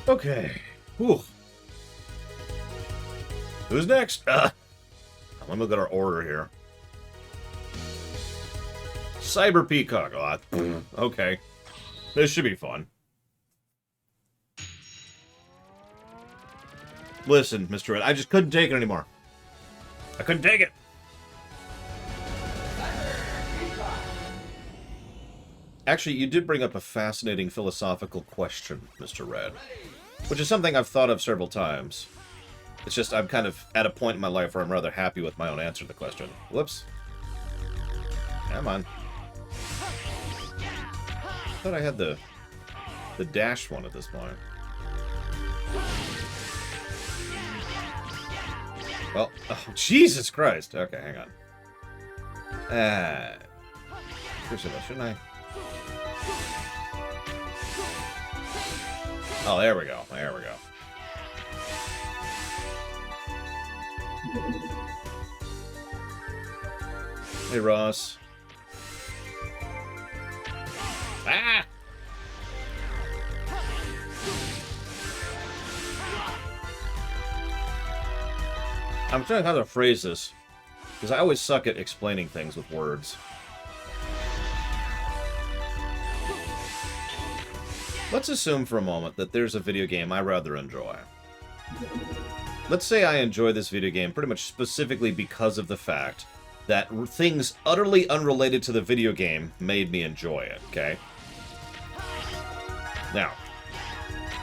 Okay. Whew. Who's next? Let me look at our order here. Cyber Peacock. Oh, okay. This should be fun. Listen, Mr. Red, I just couldn't take it anymore. I couldn't take it. Actually, you did bring up a fascinating philosophical question, Mr. Red, which is something I've thought of several times. It's just I'm kind of at a point in my life where I'm rather happy with my own answer to the question. Whoops. Come on. I thought I had the dash one at this point. Well, oh, Jesus Christ. Okay, hang on. Shouldn't I? Oh, there we go. There we go. Hey, Ross. Ah! I'm trying how to phrase this, because I always suck at explaining things with words. Let's assume for a moment that there's a video game I rather enjoy. Let's say I enjoy this video game pretty much specifically because of the fact that things utterly unrelated to the video game made me enjoy it, okay? Now,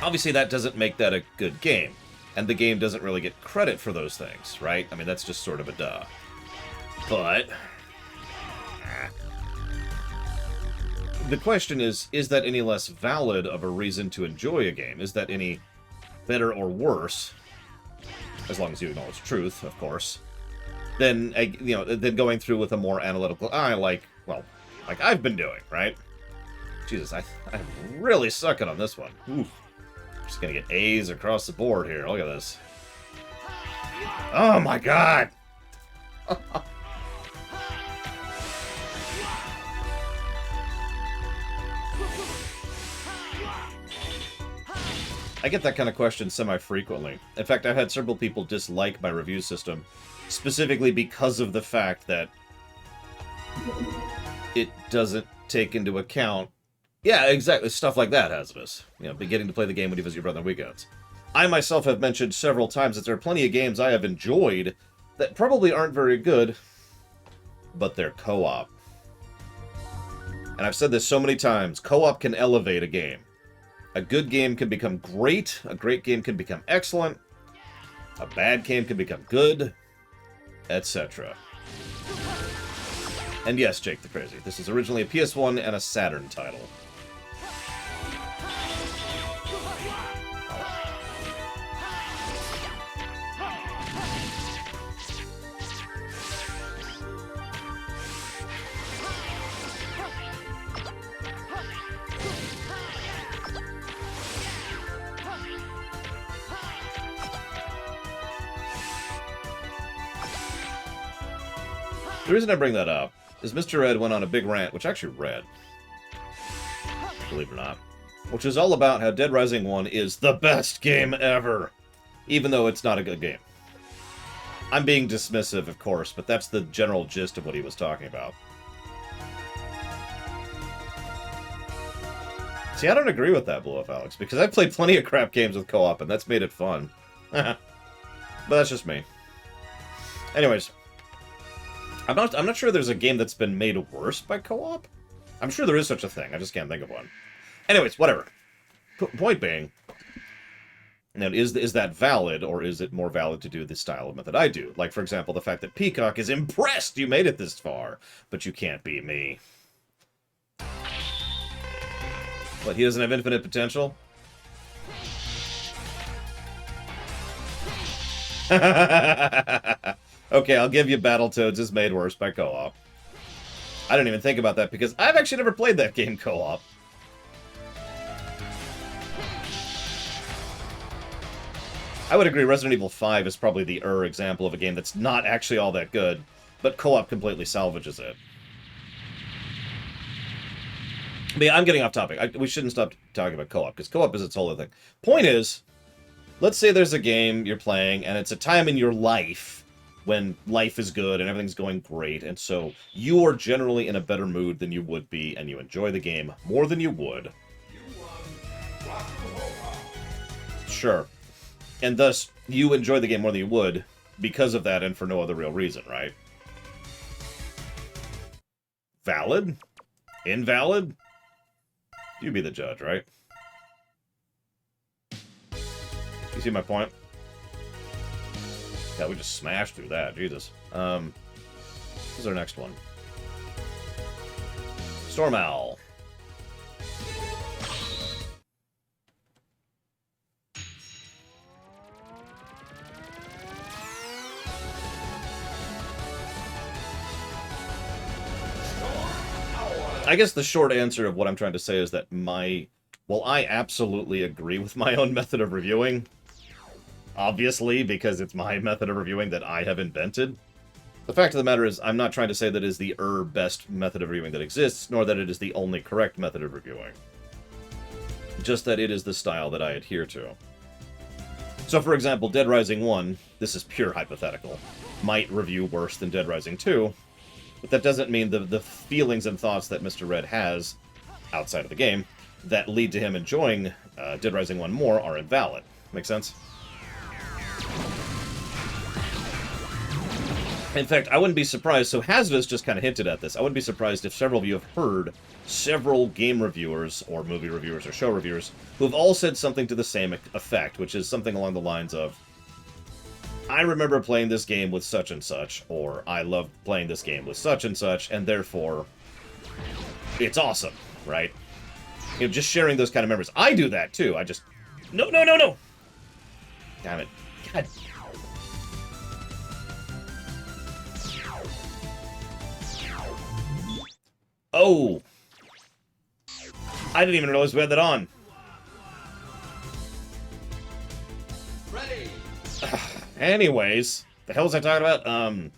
obviously that doesn't make that a good game, and the game doesn't really get credit for those things, right? I mean, that's just sort of a duh. But the question is that any less valid of a reason to enjoy a game? Is that any better or worse, as long as you acknowledge truth, of course, than, you know, than going through with a more analytical eye, like I've been doing, right? Jesus, I'm really sucking on this one. Oof. Just gonna get A's across the board here. Look at this. Oh my god! I get that kind of question semi-frequently. In fact, I've had several people dislike my review system, specifically because of the fact that it doesn't take into account, yeah, exactly, stuff like that, hazardous. You know, beginning to play the game when you visit your brother on weekends. I myself have mentioned several times that there are plenty of games I have enjoyed that probably aren't very good, but they're co-op. And I've said this so many times, co-op can elevate a game. A good game can become great, a great game can become excellent, a bad game can become good, etc. And yes, Jake the Crazy, this is originally a PS1 and a Saturn title. The reason I bring that up is Mr. Red went on a big rant, which I actually read, believe it or not, which is all about how Dead Rising 1 is the best game ever, even though it's not a good game. I'm being dismissive, of course, but that's the general gist of what he was talking about. See, I don't agree with that, Blue Up Alex, because I've played plenty of crap games with co-op, and that's made it fun. But that's just me. Anyways, I'm not sure there's a game that's been made worse by co-op. I'm sure there is such a thing. I just can't think of one. Anyways, whatever. Point being, now, is that valid, or is it more valid to do the style of method I do? Like, for example, the fact that Peacock is impressed you made it this far, but you can't beat me. What, he doesn't have infinite potential? Okay, I'll give you Battletoads is made worse by co-op. I didn't even think about that because I've actually never played that game co-op. I would agree Resident Evil 5 is probably the example of a game that's not actually all that good, but co-op completely salvages it. But yeah, I'm getting off topic. We shouldn't stop talking about co-op, because co-op is its whole other thing. Point is, let's say there's a game you're playing, and it's a time in your life when life is good and everything's going great, and so you are generally in a better mood than you would be, and you enjoy the game more than you would. Sure. And thus, you enjoy the game more than you would because of that and for no other real reason, right? Valid? Invalid? You be the judge, right? You see my point? Yeah, we just smashed through that. Jesus. What's our next one? Storm Owl. I guess the short answer of what I'm trying to say is that well, I absolutely agree with my own method of reviewing. Obviously, because it's my method of reviewing that I have invented. The fact of the matter is, I'm not trying to say that it is the best method of reviewing that exists, nor that it is the only correct method of reviewing. Just that it is the style that I adhere to. So, for example, Dead Rising 1, this is pure hypothetical, might review worse than Dead Rising 2, but that doesn't mean the feelings and thoughts that Mr. Red has, outside of the game, that lead to him enjoying Dead Rising 1 more are invalid. Make sense? In fact, I wouldn't be surprised, so Hazardous just kind of hinted at this, I wouldn't be surprised if several of you have heard several game reviewers, or movie reviewers, or show reviewers, who have all said something to the same effect, which is something along the lines of, I remember playing this game with such and such, or I loved playing this game with such and such, and therefore, it's awesome, right? You know, just sharing those kind of memories. I do that, too. I just... No, no, no, no! Damn it. God. Oh! I didn't even realize we had that on. Ready. Anyways, the hell was I talking about?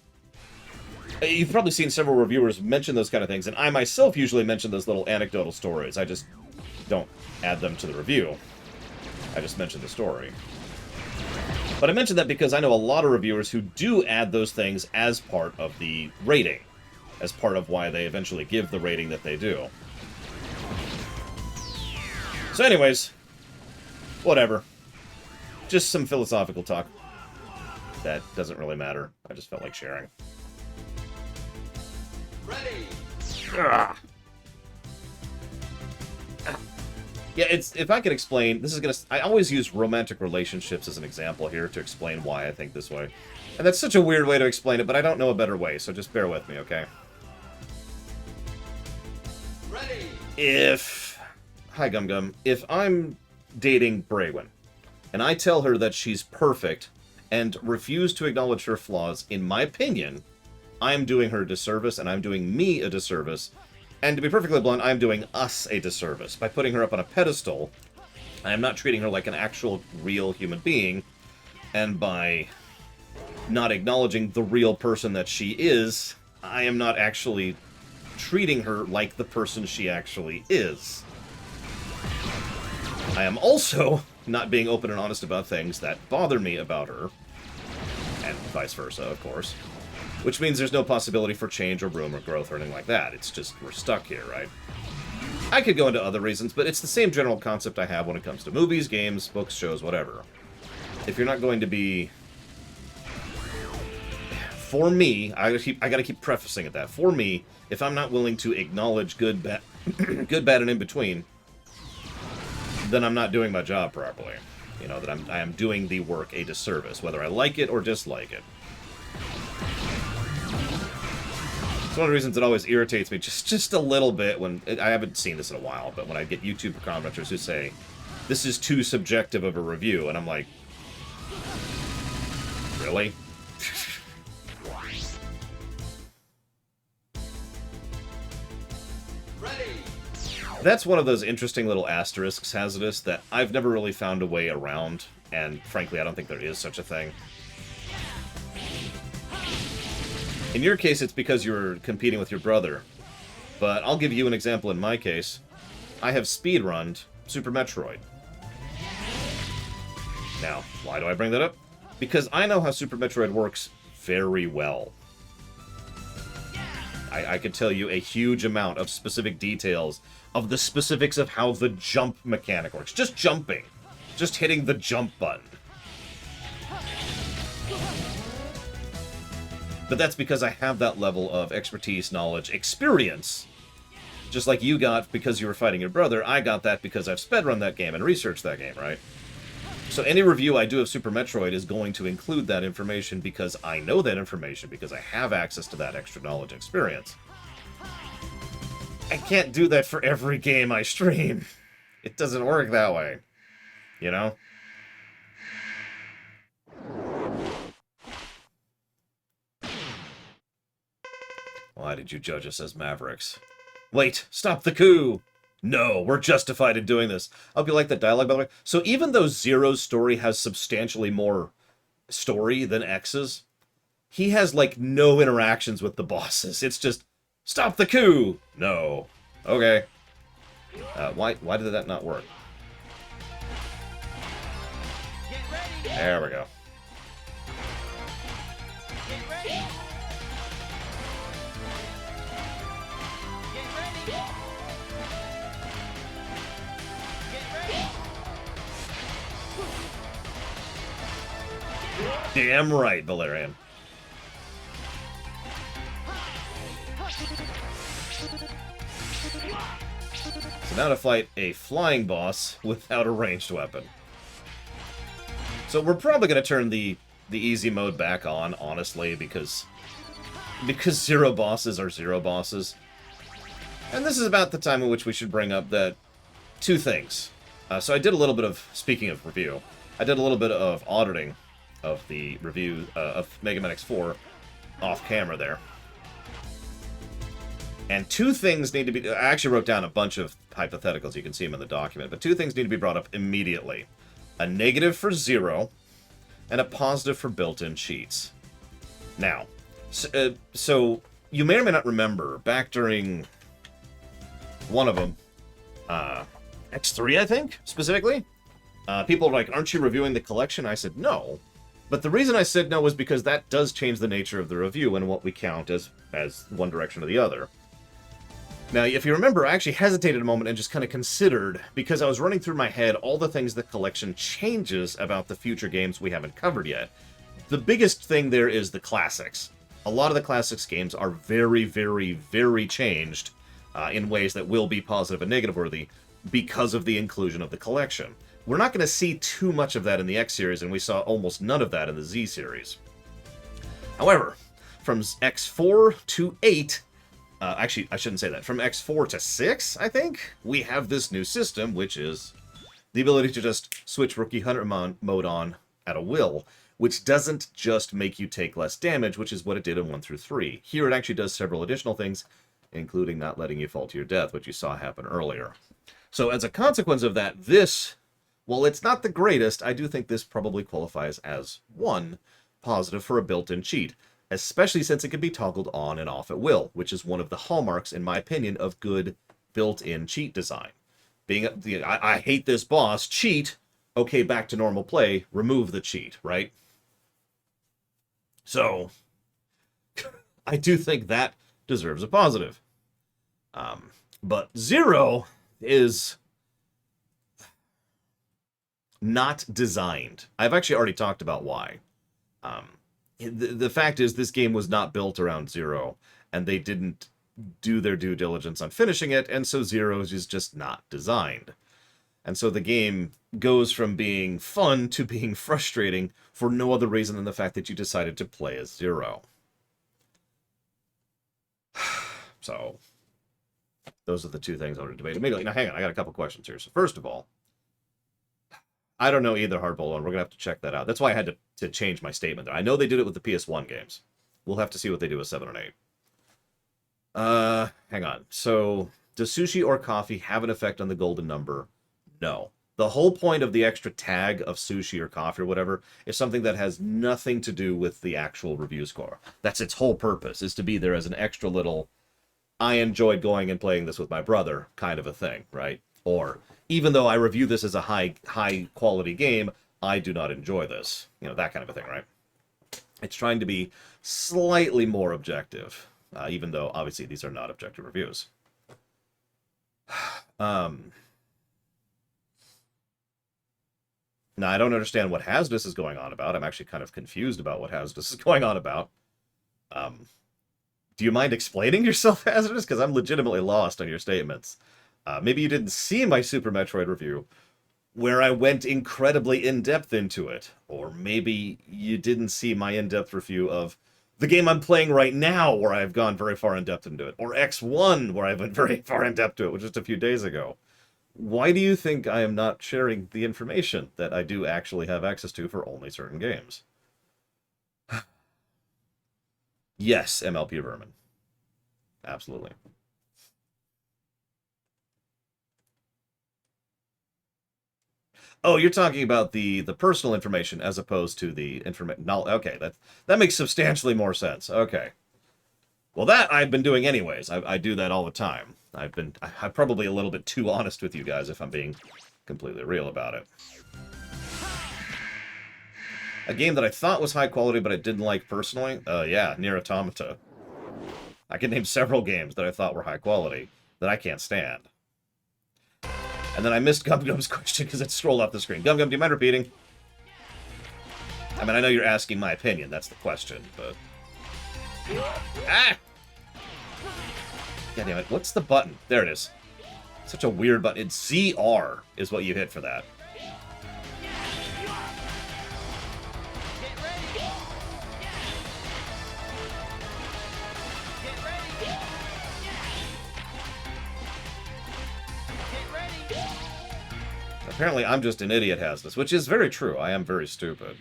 You've probably seen several reviewers mention those kind of things, and I myself usually mention those little anecdotal stories. I just don't add them to the review. I just mention the story. But I mention that because I know a lot of reviewers who do add those things as part of the rating, as part of why they eventually give the rating that they do. So anyways, whatever. Just some philosophical talk. That doesn't really matter. I just felt like sharing. Ready. Ugh. Yeah, if I could explain, this is gonna... I always use romantic relationships as an example here to explain why I think this way. And that's such a weird way to explain it, but I don't know a better way, so just bear with me, okay? Ready. Hi, Gum Gum. If I'm dating Braywin, and I tell her that she's perfect, and refuse to acknowledge her flaws, in my opinion, I'm doing her a disservice, and I'm doing me a disservice. And to be perfectly blunt, I'm doing us a disservice. By putting her up on a pedestal, I am not treating her like an actual, real human being, and by not acknowledging the real person that she is, I am not actually treating her like the person she actually is. I am also not being open and honest about things that bother me about her, and vice versa, of course. Which means there's no possibility for change or room or growth or anything like that. It's just, we're stuck here, right? I could go into other reasons, but it's the same general concept I have when it comes to movies, games, books, shows, whatever. If you're not going to be... For me, I gotta keep prefacing it that. For me, if I'm not willing to acknowledge good, bad, good, bad, and in between, then I'm not doing my job properly. You know, that I am doing the work a disservice, whether I like it or dislike it. It's one of the reasons it always irritates me just a little bit when... I haven't seen this in a while, but when I get YouTube commenters who say, this is too subjective of a review, and I'm like, really? Ready. That's one of those interesting little asterisks, Hazardous, that I've never really found a way around, and frankly, I don't think there is such a thing. In your case, it's because you're competing with your brother, but I'll give you an example in my case. I have speedrunned Super Metroid. Now, why do I bring that up? Because I know how Super Metroid works very well. I could tell you a huge amount of specific details of the specifics of how the jump mechanic works. Just jumping. Just hitting the jump button. But that's because I have that level of expertise, knowledge, experience. Just like you got because you were fighting your brother, I got that because I've spedrun that game and researched that game, right? So any review I do of Super Metroid is going to include that information because I know that information, because I have access to that extra knowledge and experience. I can't do that for every game I stream. It doesn't work that way. You know? Why did you judge us as Mavericks? Wait, stop the coup! No, we're justified in doing this. I hope you like that dialogue, by the way. So even though Zero's story has substantially more story than X's, he has, like, no interactions with the bosses. It's just, stop the coup! No. Okay. Why did that not work? There we go. Damn right, Valerian. So now to fight a flying boss without a ranged weapon. So we're probably going to turn the easy mode back on, honestly, because zero bosses are zero bosses. And this is about the time in which we should bring up that two things. So I did a little bit of, speaking of review, I did a little bit of auditing of the review of Mega Man X4 off camera there. And two things need to be... I actually wrote down a bunch of hypotheticals. You can see them in the document. But two things need to be brought up immediately. A negative for Zero, and a positive for built-in cheats. Now, so you may or may not remember, back during one of them, X3, I think, specifically, people were like, aren't you reviewing the collection? I said, no. But the reason I said no was because that does change the nature of the review and what we count as one direction or the other. Now, if you remember, I actually hesitated a moment and just kind of considered, because I was running through my head all the things the collection changes about the future games we haven't covered yet. The biggest thing there is the classics. A lot of the classics games are very, very, very changed in ways that will be positive and negative worthy because of the inclusion of the collection. We're not going to see too much of that in the X series, and we saw almost none of that in the Z series. However, from X4 to 8... actually, I shouldn't say that. From X4 to 6, I think, we have this new system, which is the ability to just switch Rookie Hunter mode on at a will, which doesn't just make you take less damage, which is what it did in 1 through 3. Here it actually does several additional things, including not letting you fall to your death, which you saw happen earlier. So as a consequence of that, this, while it's not the greatest, I do think this probably qualifies as one positive for a built-in cheat, especially since it can be toggled on and off at will, which is one of the hallmarks, in my opinion, of good built-in cheat design. I hate this boss, cheat, okay, back to normal play, remove the cheat, right? So, I do think that deserves a positive. But Zero is not designed. I've actually already talked about why. The fact is, this game was not built around Zero, and they didn't do their due diligence on finishing it, and so Zero is just not designed. And so the game goes from being fun to being frustrating for no other reason than the fact that you decided to play as Zero. So, those are the two things I want to debate immediately. Now, hang on, I got a couple questions here. So, first of all, I don't know either, Hardball, and we're going to have to check that out. That's why I had to change my statement there. I know they did it with the PS1 games. We'll have to see what they do with 7 and 8. Hang on. So, does sushi or coffee have an effect on the golden number? No. The whole point of the extra tag of sushi or coffee or whatever is something that has nothing to do with the actual review score. That's its whole purpose, is to be there as an extra little, I enjoyed going and playing this with my brother kind of a thing, right? Or, even though I review this as a high quality game, I do not enjoy this. You know, that kind of a thing, right? It's trying to be slightly more objective, even though, obviously, these are not objective reviews. Now, I don't understand what Hazardous is going on about. I'm actually kind of confused about what Hazardous is going on about. Do you mind explaining yourself, Hazardous? Because I'm legitimately lost on your statements. Maybe you didn't see my Super Metroid review, where I went incredibly in-depth into it. Or maybe you didn't see my in-depth review of the game I'm playing right now, where I've gone very far in-depth into it. Or X1, where I went very far in-depth to it, which was just a few days ago. Why do you think I am not sharing the information that I do actually have access to for only certain games? Yes, MLP Vermin. Absolutely. Oh, you're talking about the personal information as opposed to the information. No, okay, that makes substantially more sense. Okay. Well, that I've been doing anyways. I do that all the time. I'm probably a little bit too honest with you guys if I'm being completely real about it. A game that I thought was high quality but I didn't like personally? Yeah, Nier Automata. I can name several games that I thought were high quality that I can't stand. And then I missed Gum Gum's question because it scrolled off the screen. Gum Gum, do you mind repeating? I mean, I know you're asking my opinion, that's the question, but... Ah! God damn it, what's the button? There it is. Such a weird button. It's ZR is what you hit for that. Apparently I'm just an idiot has this, which is very true. I am very stupid.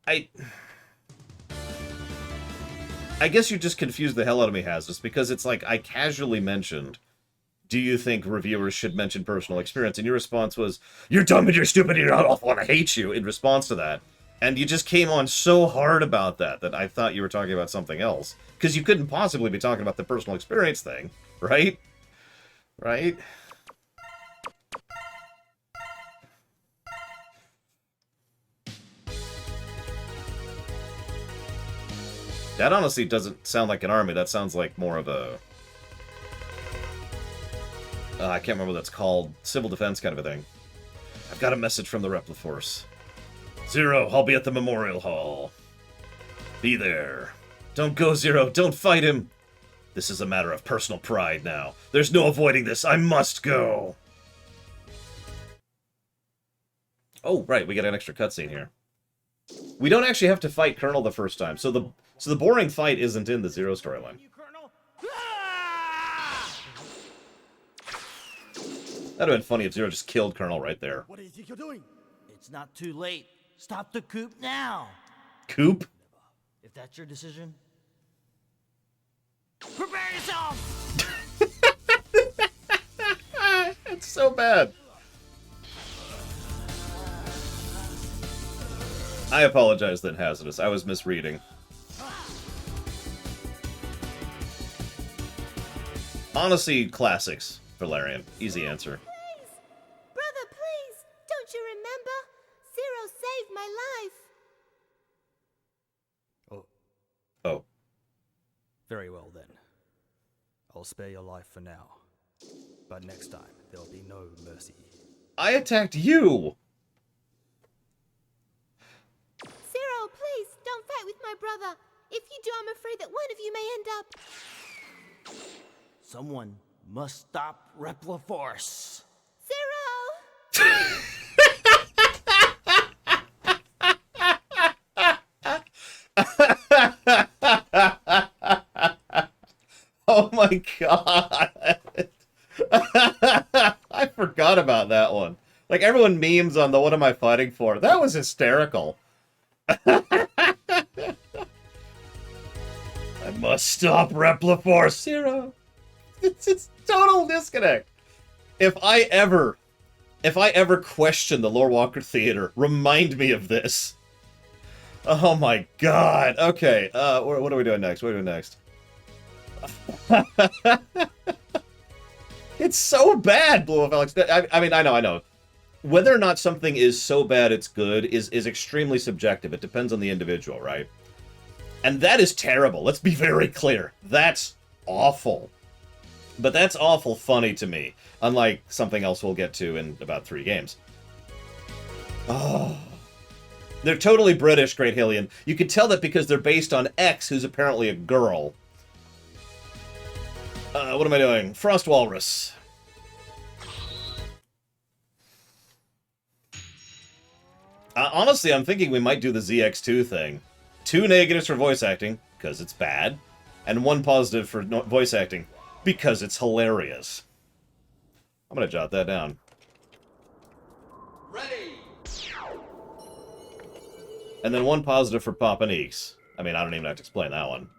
I guess you just confused the hell out of me, Hazardous, because it's like I casually mentioned, do you think reviewers should mention personal experience? And your response was, you're dumb and you're stupid and you're awful and I hate you, in response to that. And you just came on so hard about that I thought you were talking about something else. Because you couldn't possibly be talking about the personal experience thing, right? Right? That honestly doesn't sound like an army. That sounds like more of a... I can't remember what that's called. Civil defense kind of a thing. I've got a message from the Repliforce. Zero, I'll be at the Memorial Hall. Be there. Don't go, Zero. Don't fight him. This is a matter of personal pride now. There's no avoiding this. I must go. Oh, right. We get an extra cutscene here. We don't actually have to fight Colonel the first time. So the boring fight isn't in the Zero storyline. That'd have been funny if Zero just killed Colonel right there. What do you think you're doing? It's not too late. Stop the coup now. Coup? If that's your decision, prepare yourself! It's so bad. I apologize then, Hazardous. I was misreading. Honestly, classics, Valerian. Easy answer. Please! Brother, please! Don't you remember? Zero saved my life. Oh, Oh. very well then. I'll spare your life for now. But next time, there'll be no mercy. I attacked you! Zero, please, don't fight with my brother. If you do, I'm afraid that one of you may end up... Someone must stop Repliforce. Zero! Oh my god! I forgot about that one. Like, everyone memes on the what am I fighting for. That was hysterical. I must stop Repliforce Zero. It's total disconnect. If I ever question the Lore Walker Theater, remind me of this. Oh my god. Okay, what are we doing next? What are we doing next? It's so bad, Blue of Alex. I mean, I know. Whether or not something is so bad it's good is extremely subjective. It depends on the individual, right? And that is terrible. Let's be very clear. That's awful. But that's awful funny to me. Unlike something else we'll get to in about 3 games. Oh. They're totally British, Great Hillian. You can tell that because they're based on X, who's apparently a girl. What am I doing? Frost Walrus. Honestly, I'm thinking we might do the ZX2 thing. 2 negatives for voice acting, because it's bad, and 1 positive for voice acting, because it's hilarious. I'm gonna jot that down. Ready. And then 1 positive for Papa Neeks. I mean, I don't even have to explain that one.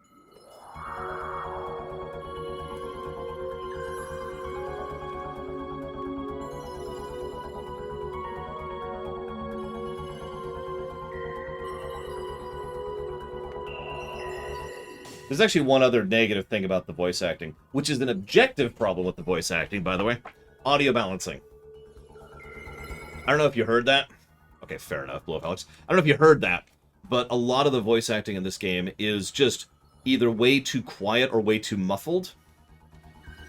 There's actually one other negative thing about the voice acting, which is an objective problem with the voice acting, by the way. Audio balancing. I don't know if you heard that. Okay, fair enough, Blow Up Alex. I don't know if you heard that, but a lot of the voice acting in this game is just either way too quiet or way too muffled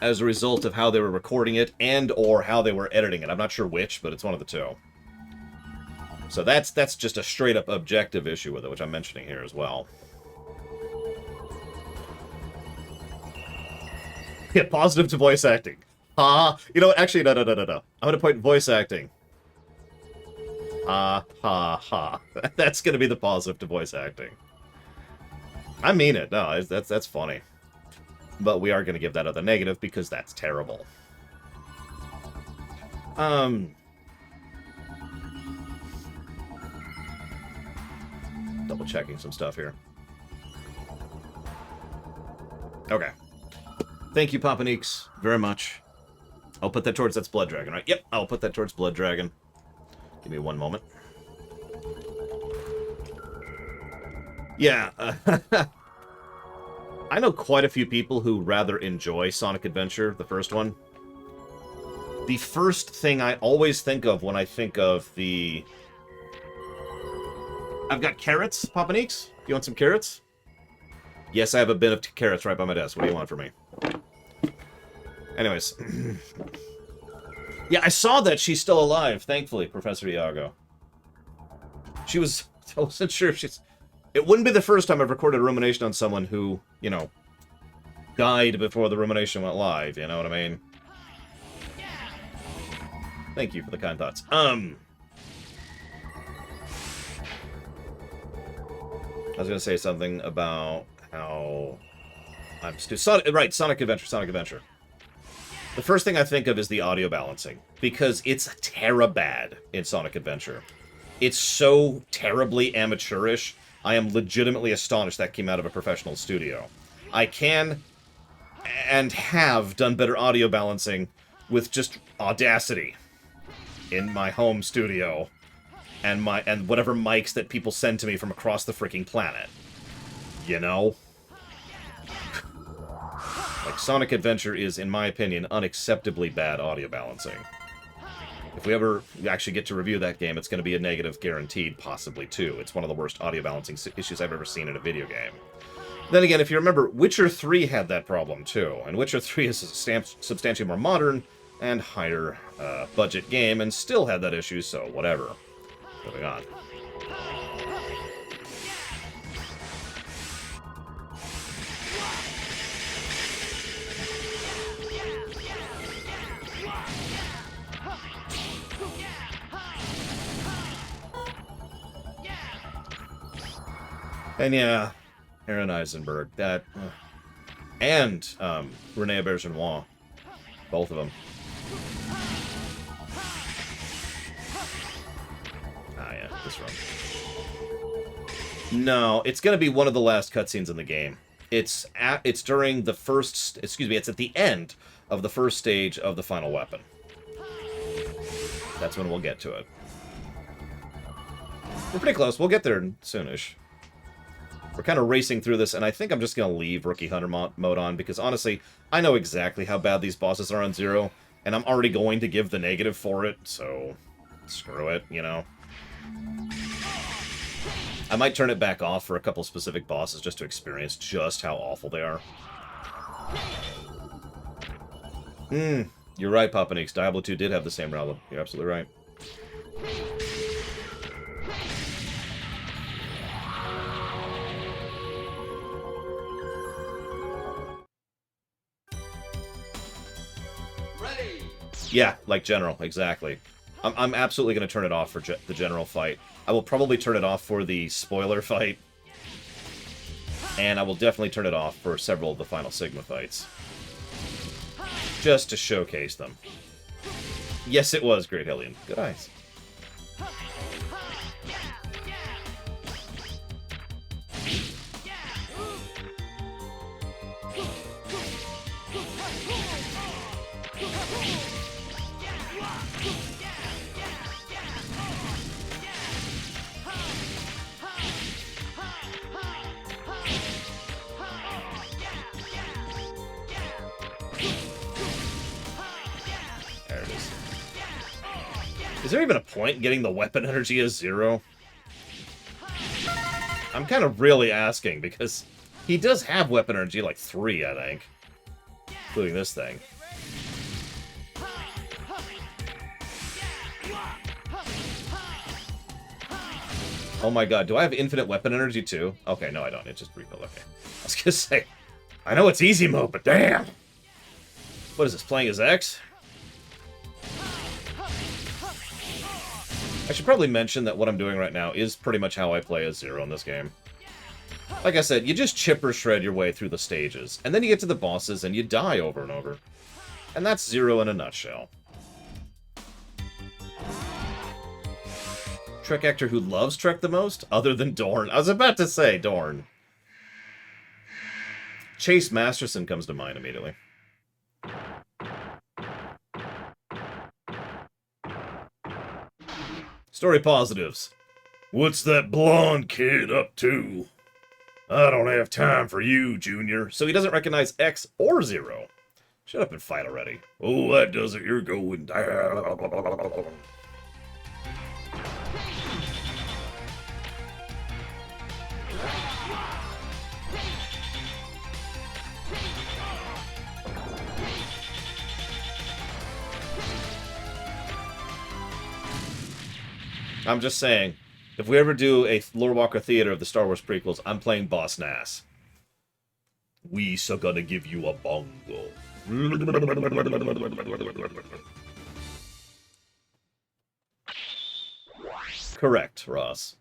as a result of how they were recording it and or how they were editing it. I'm not sure which, but it's one of the two. So that's just a straight-up objective issue with it, which I'm mentioning here as well. Yeah, positive to voice acting. You know what? Actually, no. I'm going to point voice acting. Ha. That's going to be the positive to voice acting. I mean it. No, that's funny. But we are going to give that other negative because that's terrible. Double checking some stuff here. Okay. Thank you, Papa Neeks, very much. I'll put that towards... That's Blood Dragon, right? Yep, I'll put that towards Blood Dragon. Give me 1 moment. Yeah, I know quite a few people who rather enjoy Sonic Adventure, the first one. The first thing I always think of when I think of the... I've got carrots, Papa Neeks. You want some carrots? Yes, I have a bin of carrots right by my desk. What do you want from me? Anyways. Yeah, I saw that she's still alive, thankfully, Professor Iago. She was... I wasn't sure if she's... It wouldn't be the first time I've recorded a rumination on someone who, you know, died before the rumination went live, you know what I mean? Thank you for the kind thoughts. I was gonna say something about how... Right, Sonic Adventure. The first thing I think of is the audio balancing, because it's bad in Sonic Adventure. It's so terribly amateurish, I am legitimately astonished that came out of a professional studio. I can and have done better audio balancing with just Audacity in my home studio and whatever mics that people send to me from across the freaking planet. You know? Like, Sonic Adventure is, in my opinion, unacceptably bad audio balancing. If we ever actually get to review that game, it's going to be a negative guaranteed, possibly, too. It's one of the worst audio balancing issues I've ever seen in a video game. Then again, if you remember, Witcher 3 had that problem, too. And Witcher 3 is a substantially more modern and higher budget game, and still had that issue, so whatever. Moving on. And yeah, Aaron Eisenberg, that, and Rene Auberjonois, both of them. Ah, yeah, this room. No, it's gonna be one of the last cutscenes in the game. It's during the first, it's at the end of the first stage of the final weapon. That's when we'll get to it. We're pretty close. We'll get there soonish. We're kind of racing through this, and I think I'm just going to leave Rookie Hunter mode on, because honestly, I know exactly how bad these bosses are on Zero, and I'm already going to give the negative for it, so screw it, you know. I might turn it back off for a couple specific bosses just to experience just how awful they are. You're right, Papanix. Diablo 2 did have the same realm. You're absolutely right. Ready. Yeah, like General, exactly. I'm absolutely going to turn it off for the General fight. I will probably turn it off for the spoiler fight. And I will definitely turn it off for several of the Final Sigma fights. Just to showcase them. Yes, it was, Great Hellion. Good eyes. There it is. Is there even a point in getting the weapon energy as 0? I'm kind of really asking, because he does have weapon energy like 3, I think. Including this thing. Oh my god, do I have infinite weapon energy too? Okay, no I don't, it just refilled, okay. I was gonna say, I know it's easy mode, but damn! What is this, playing as X? I should probably mention that what I'm doing right now is pretty much how I play as Zero in this game. Like I said, you just chip or shred your way through the stages, and then you get to the bosses and you die over and over. And that's Zero in a nutshell. Trek actor who loves Trek the most? Other than Dorn. I was about to say Dorn. Chase Masterson comes to mind immediately. Story positives. What's that blonde kid up to? I don't have time for you, Junior. So he doesn't recognize X or Zero. Shut up and fight already. Oh, that does it. You're going down. I'm just saying, if we ever do a Lore Walker Theater of the Star Wars prequels, I'm playing Boss Nass. We so gonna give you a bongo. Correct, Ross.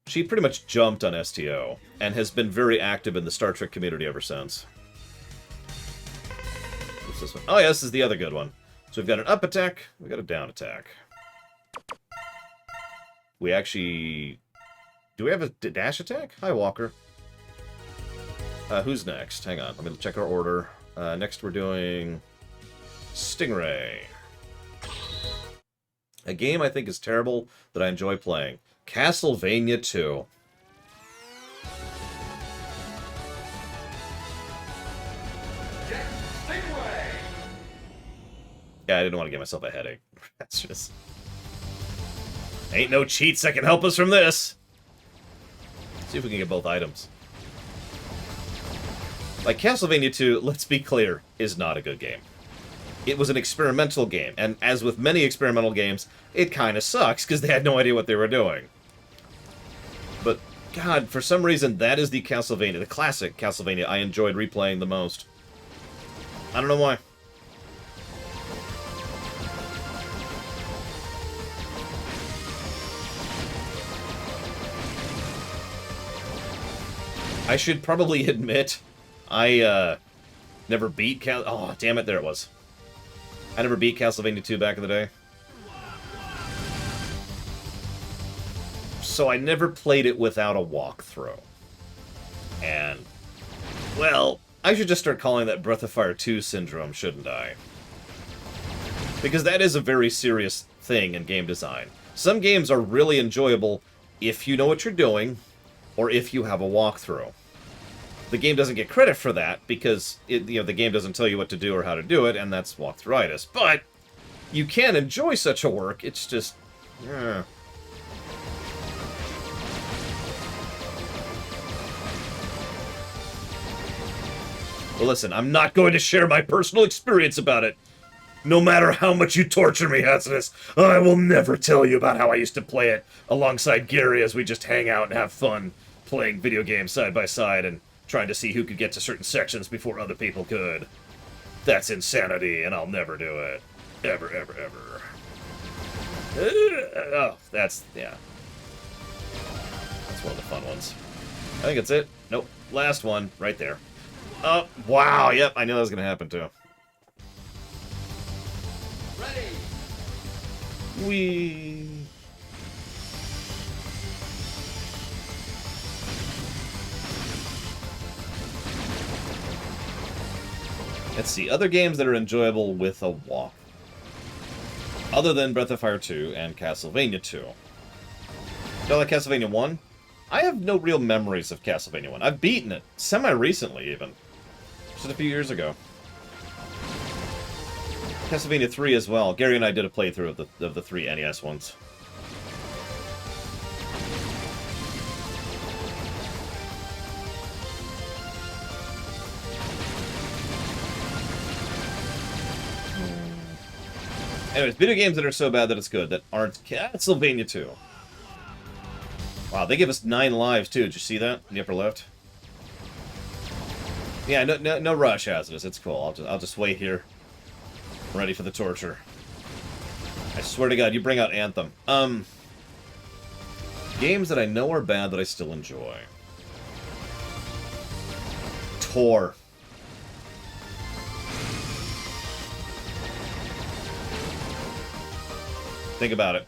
She pretty much jumped on STO, and has been very active in the Star Trek community ever since. What's this one? Oh yeah, this is the other good one. So we've got an up attack, we've got a down attack. We actually... Do we have a dash attack? Hi, Walker. Who's next? Hang on, let me check our order. Next we're doing... Stingray. A game I think is terrible that I enjoy playing. Castlevania 2. Jet Stingray. Yeah, I didn't want to get myself a headache. That's just... Ain't no cheats that can help us from this. See if we can get both items. Like, Castlevania 2, let's be clear, is not a good game. It was an experimental game, and as with many experimental games, it kind of sucks, because they had no idea what they were doing. But, God, for some reason, that is the Castlevania, the classic Castlevania I enjoyed replaying the most. I don't know why. I should probably admit, I never beat Oh, damn it, there it was. I never beat Castlevania 2 back in the day. So I never played it without a walkthrough. And, well, I should just start calling that Breath of Fire 2 syndrome, shouldn't I? Because that is a very serious thing in game design. Some games are really enjoyable if you know what you're doing, or if you have a walkthrough. The game doesn't get credit for that because the game doesn't tell you what to do or how to do it, and that's walkthroughitis. But you can enjoy such a work. It's just, Well, listen, I'm not going to share my personal experience about it. No matter how much you torture me, Hazardous, I will never tell you about how I used to play it alongside Gary as we just hang out and have fun playing video games side by side and trying to see who could get to certain sections before other people could. That's insanity, and I'll never do it. Ever, ever, ever. Oh, that's, yeah. That's one of the fun ones. I think it's it. Nope. Last one, right there. Oh, wow, yep, I knew that was going to happen, too. Ready. Whee! Let's see, other games that are enjoyable with a walk. Other than Breath of Fire 2 and Castlevania 2. Don't like Castlevania 1? I have no real memories of Castlevania 1. I've beaten it, semi-recently even. Just a few years ago. Castlevania 3 as well. Gary and I did a playthrough of the 3 NES ones. Anyways, video games that are so bad that it's good, that aren't Castlevania 2. Wow, they give us 9 lives too. Did you see that in the upper left? Yeah, no rush, Hazardous. It's cool. I'll just wait here. Ready for the torture. I swear to God, you bring out Anthem. Games that I know are bad that I still enjoy. Tor. Think about it.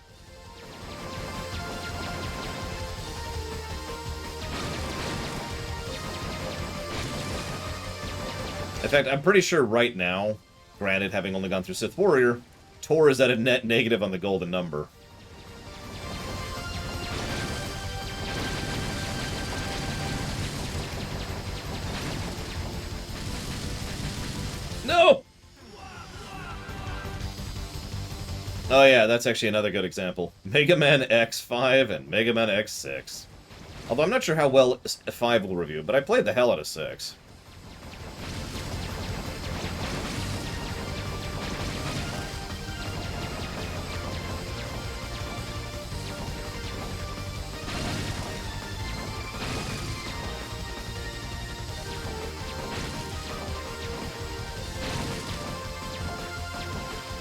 In fact, I'm pretty sure right now, granted, having only gone through Sith Warrior, Tor is at a net negative on the golden number. No! Oh yeah, that's actually another good example. Mega Man X5 and Mega Man X6. Although I'm not sure how well 5 will review, but I played the hell out of 6.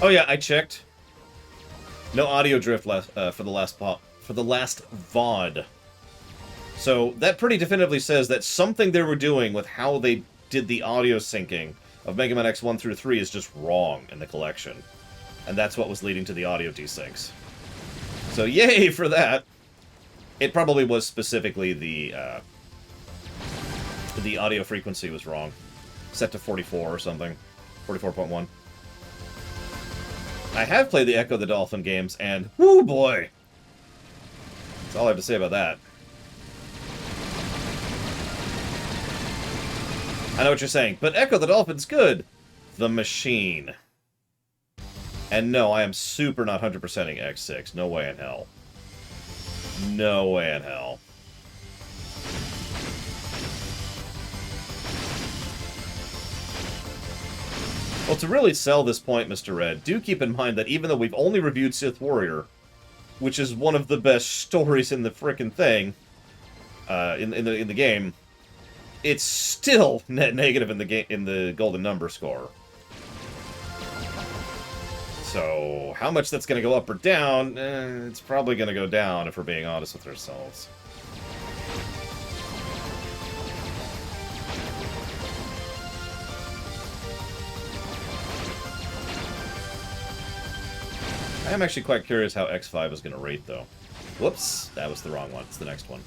Oh yeah, I checked. No audio drift for the last VOD. So that pretty definitively says that something they were doing with how they did the audio syncing of Mega Man X1 through 3 is just wrong in the collection. And that's what was leading to the audio desyncs. So yay for that! It probably was specifically the audio frequency was wrong. Set to 44 or something. 44.1. I have played the Echo the Dolphin games, and whoo boy! That's all I have to say about that. I know what you're saying, but Echo the Dolphin's good! The Machine. And no, I am super not 100%ing X6. No way in hell. No way in hell. Well, to really sell this point, Mr. Red, do keep in mind that even though we've only reviewed Sith Warrior, which is one of the best stories in the frickin' thing, in the game, it's still net negative in the golden number score. So, how much that's going to go up or down, it's probably going to go down if we're being honest with ourselves. I am actually quite curious how X5 is going to rate, though. Whoops, that was the wrong one. It's the next one.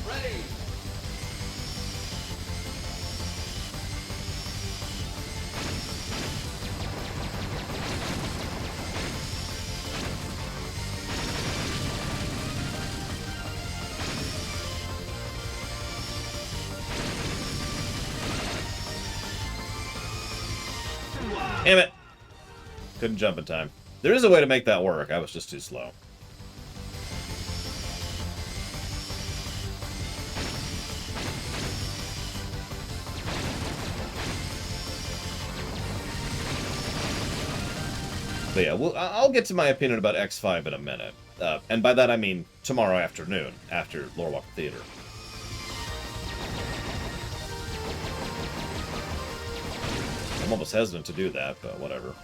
Ready. Damn it! Couldn't jump in time. There is a way to make that work. I was just too slow. But yeah, I'll get to my opinion about X5 in a minute. And by that I mean tomorrow afternoon, after Lorewalk Theater. I'm almost hesitant to do that, but whatever.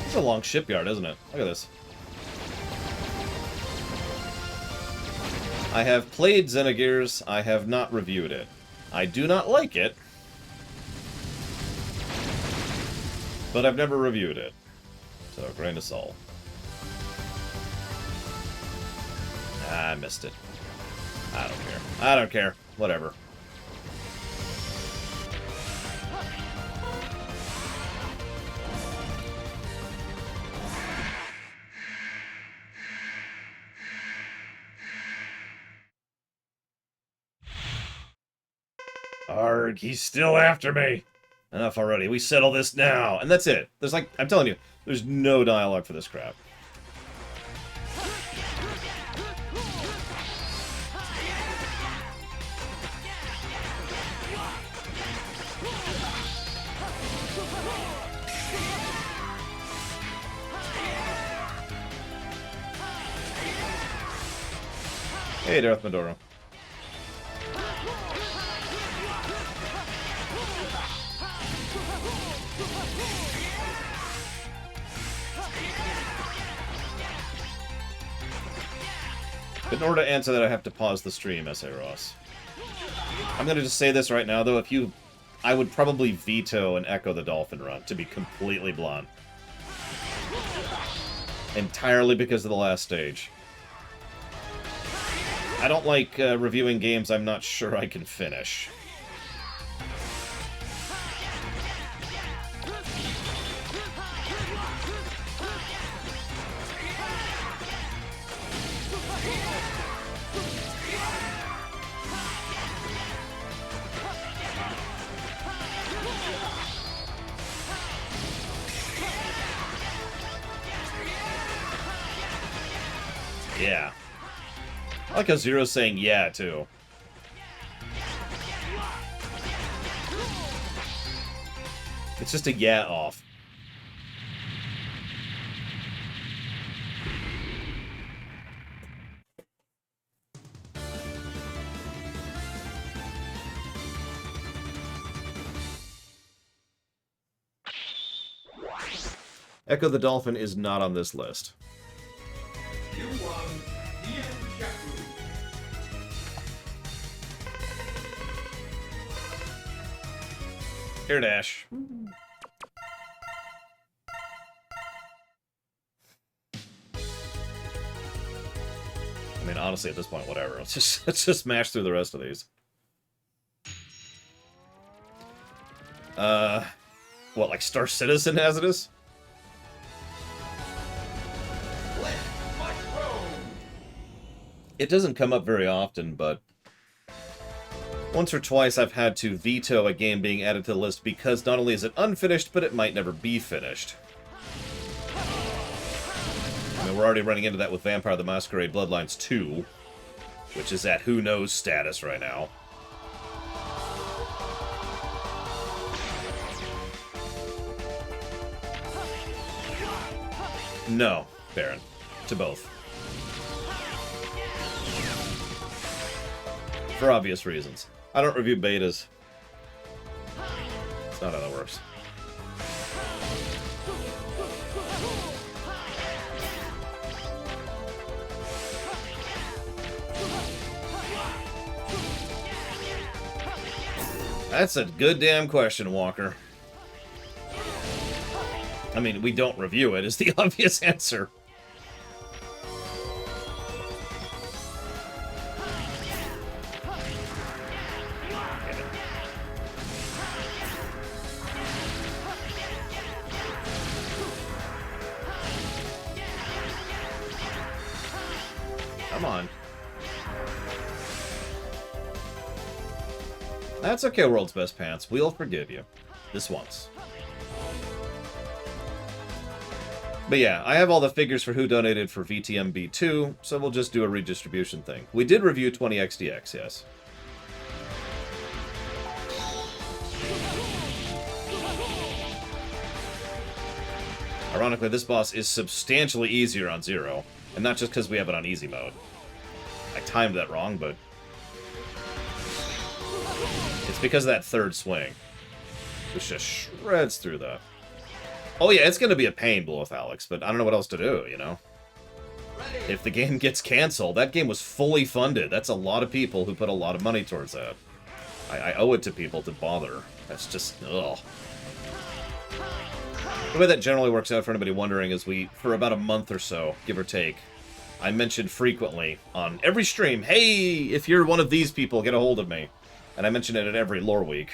It's a long shipyard, isn't it? Look at this. I have played Xenogears. I have not reviewed it. I do not like it, but I've never reviewed it. So, grain of salt. Ah, I missed it. I don't care. I don't care. Whatever. Arg, he's still after me. Enough already. We settle this now. And that's it. There's like, I'm telling you, there's no dialogue for this crap. Hey, Darth Maduro. In order to answer that, I have to pause the stream, S.A. Ross. I'm gonna just say this right now, though. I would probably veto an Echo the Dolphin run, to be completely blunt. Entirely because of the last stage. I don't like reviewing games I'm not sure I can finish. Yeah. I like how Zero's saying yeah, too. It's just a yeah off. Echo the Dolphin is not on this list. You won Ian Jackson. Here, Dash. I mean, honestly, at this point, whatever. Let's just smash through the rest of these. What, like Star Citizen Hazardous? It doesn't come up very often, but once or twice I've had to veto a game being added to the list because not only is it unfinished, but it might never be finished. I mean, we're already running into that with Vampire the Masquerade Bloodlines 2, which is at who knows status right now. No, Baron. To both. For obvious reasons. I don't review betas. That's not how that works. That's a good damn question, Walker. I mean, we don't review it, is the obvious answer. Come on. That's okay, World's Best Pants. We'll forgive you. This once. But yeah, I have all the figures for who donated for VTMB2, so we'll just do a redistribution thing. We did review 20XDX, yes. Ironically, this boss is substantially easier on Zero, and not just because we have it on easy mode. I timed that wrong, but it's because of that third swing, which just shreds through that. Oh yeah, it's going to be a pain, Blueth Alex, but I don't know what else to do, you know? If the game gets canceled, that game was fully funded. That's a lot of people who put a lot of money towards that. I owe it to people to bother. That's just, ugh. The way that generally works out for anybody wondering is for about a month or so, give or take, I mentioned frequently on every stream, hey, if you're one of these people, get a hold of me. And I mention it at every lore week.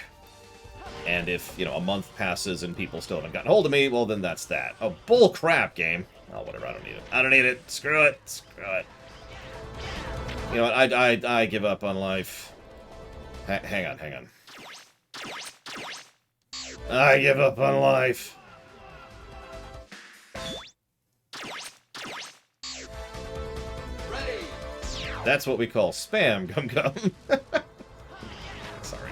And if, you know, a month passes and people still haven't gotten hold of me, well, then that's that. Oh, bull crap, game. Oh, whatever, I don't need it. I don't need it. Screw it. Screw it. You know what, I give up on life. Hang on. I give up on life. That's what we call spam, Gum Gum. Sorry.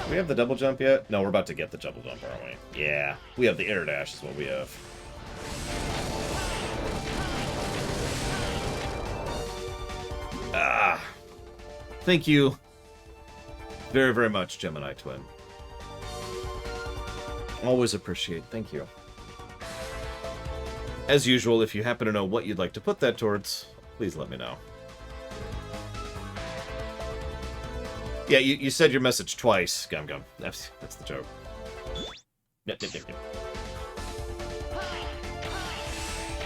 Do we have the double jump yet? No, we're about to get the double jump, aren't we? Yeah. We have the air dash is what we have. Ah. Thank you very, very much, Gemini Twin. Always appreciate. Thank you. As usual, if you happen to know what you'd like to put that towards, please let me know. Yeah, you said your message twice, Gum Gum. That's the joke. Yep.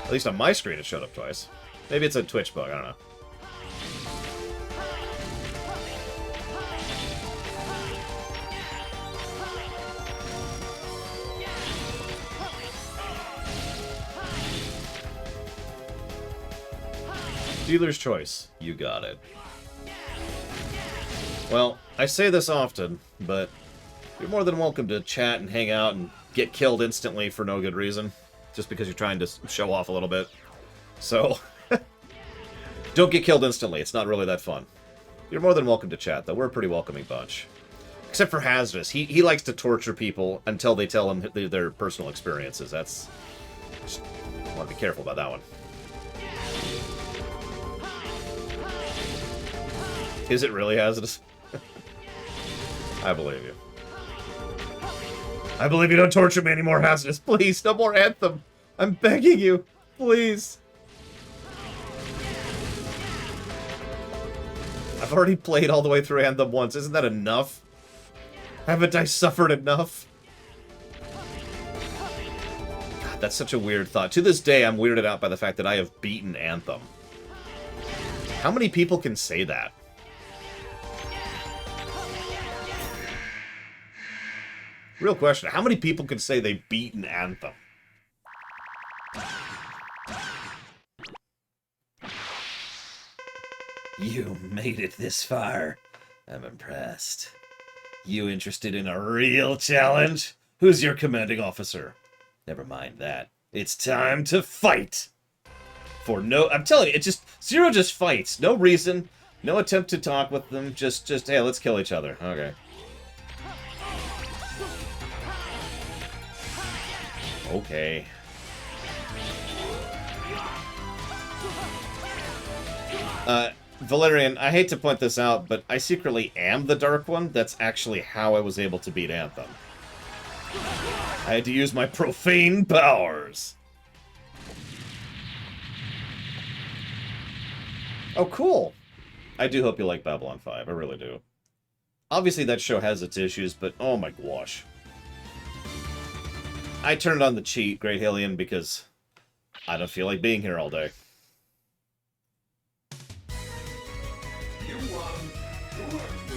At least on my screen it showed up twice. Maybe it's a Twitch bug, I don't know. Dealer's choice. You got it. Well, I say this often, but you're more than welcome to chat and hang out and get killed instantly for no good reason, just because you're trying to show off a little bit. So, don't get killed instantly. It's not really that fun. You're more than welcome to chat, though. We're a pretty welcoming bunch. Except for Hazardous. He likes to torture people until they tell him their personal experiences. That's... Just want to be careful about that one. Is it really Hazardous? I believe you. I believe you. Don't torture me anymore, Hazardous. Please, no more Anthem. I'm begging you. Please. I've already played all the way through Anthem once. Isn't that enough? Haven't I suffered enough? God, that's such a weird thought. To this day, I'm weirded out by the fact that I have beaten Anthem. How many people can say that? Real question. How many people can say they've beaten Anthem? You made it this far. I'm impressed. You interested in a real challenge? Who's your commanding officer? Never mind that. It's time to fight! For no... I'm telling you, it just... Zero just fights. No reason. No attempt to talk with them. Just, hey, let's kill each other. Okay. Okay. Valerian, I hate to point this out, but I secretly am the Dark One. That's actually how I was able to beat Anthem. I had to use my profane powers. Oh, cool. I do hope you like Babylon 5. I really do. Obviously, that show has its issues, but oh my gosh. I turned on the cheat, Great Hillian, because I don't feel like being here all day.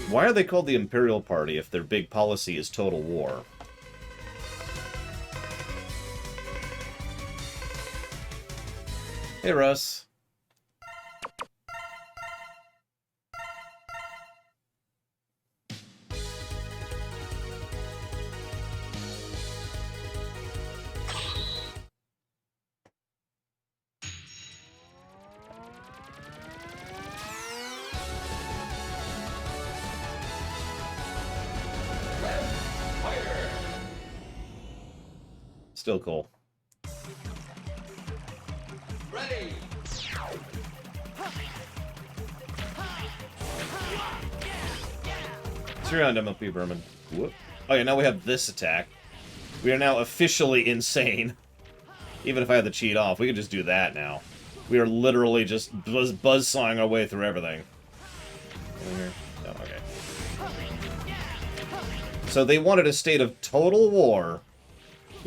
Why are they called the Imperial Party if their big policy is total war? Hey, Russ. Still cool. Ready. 3 round MLP Berman. Whoop. Oh yeah, now we have this attack. We are now officially insane. Even if I had the cheat off, we could just do that now. We are literally just buzzsawing our way through everything. Oh, okay. So they wanted a state of total war,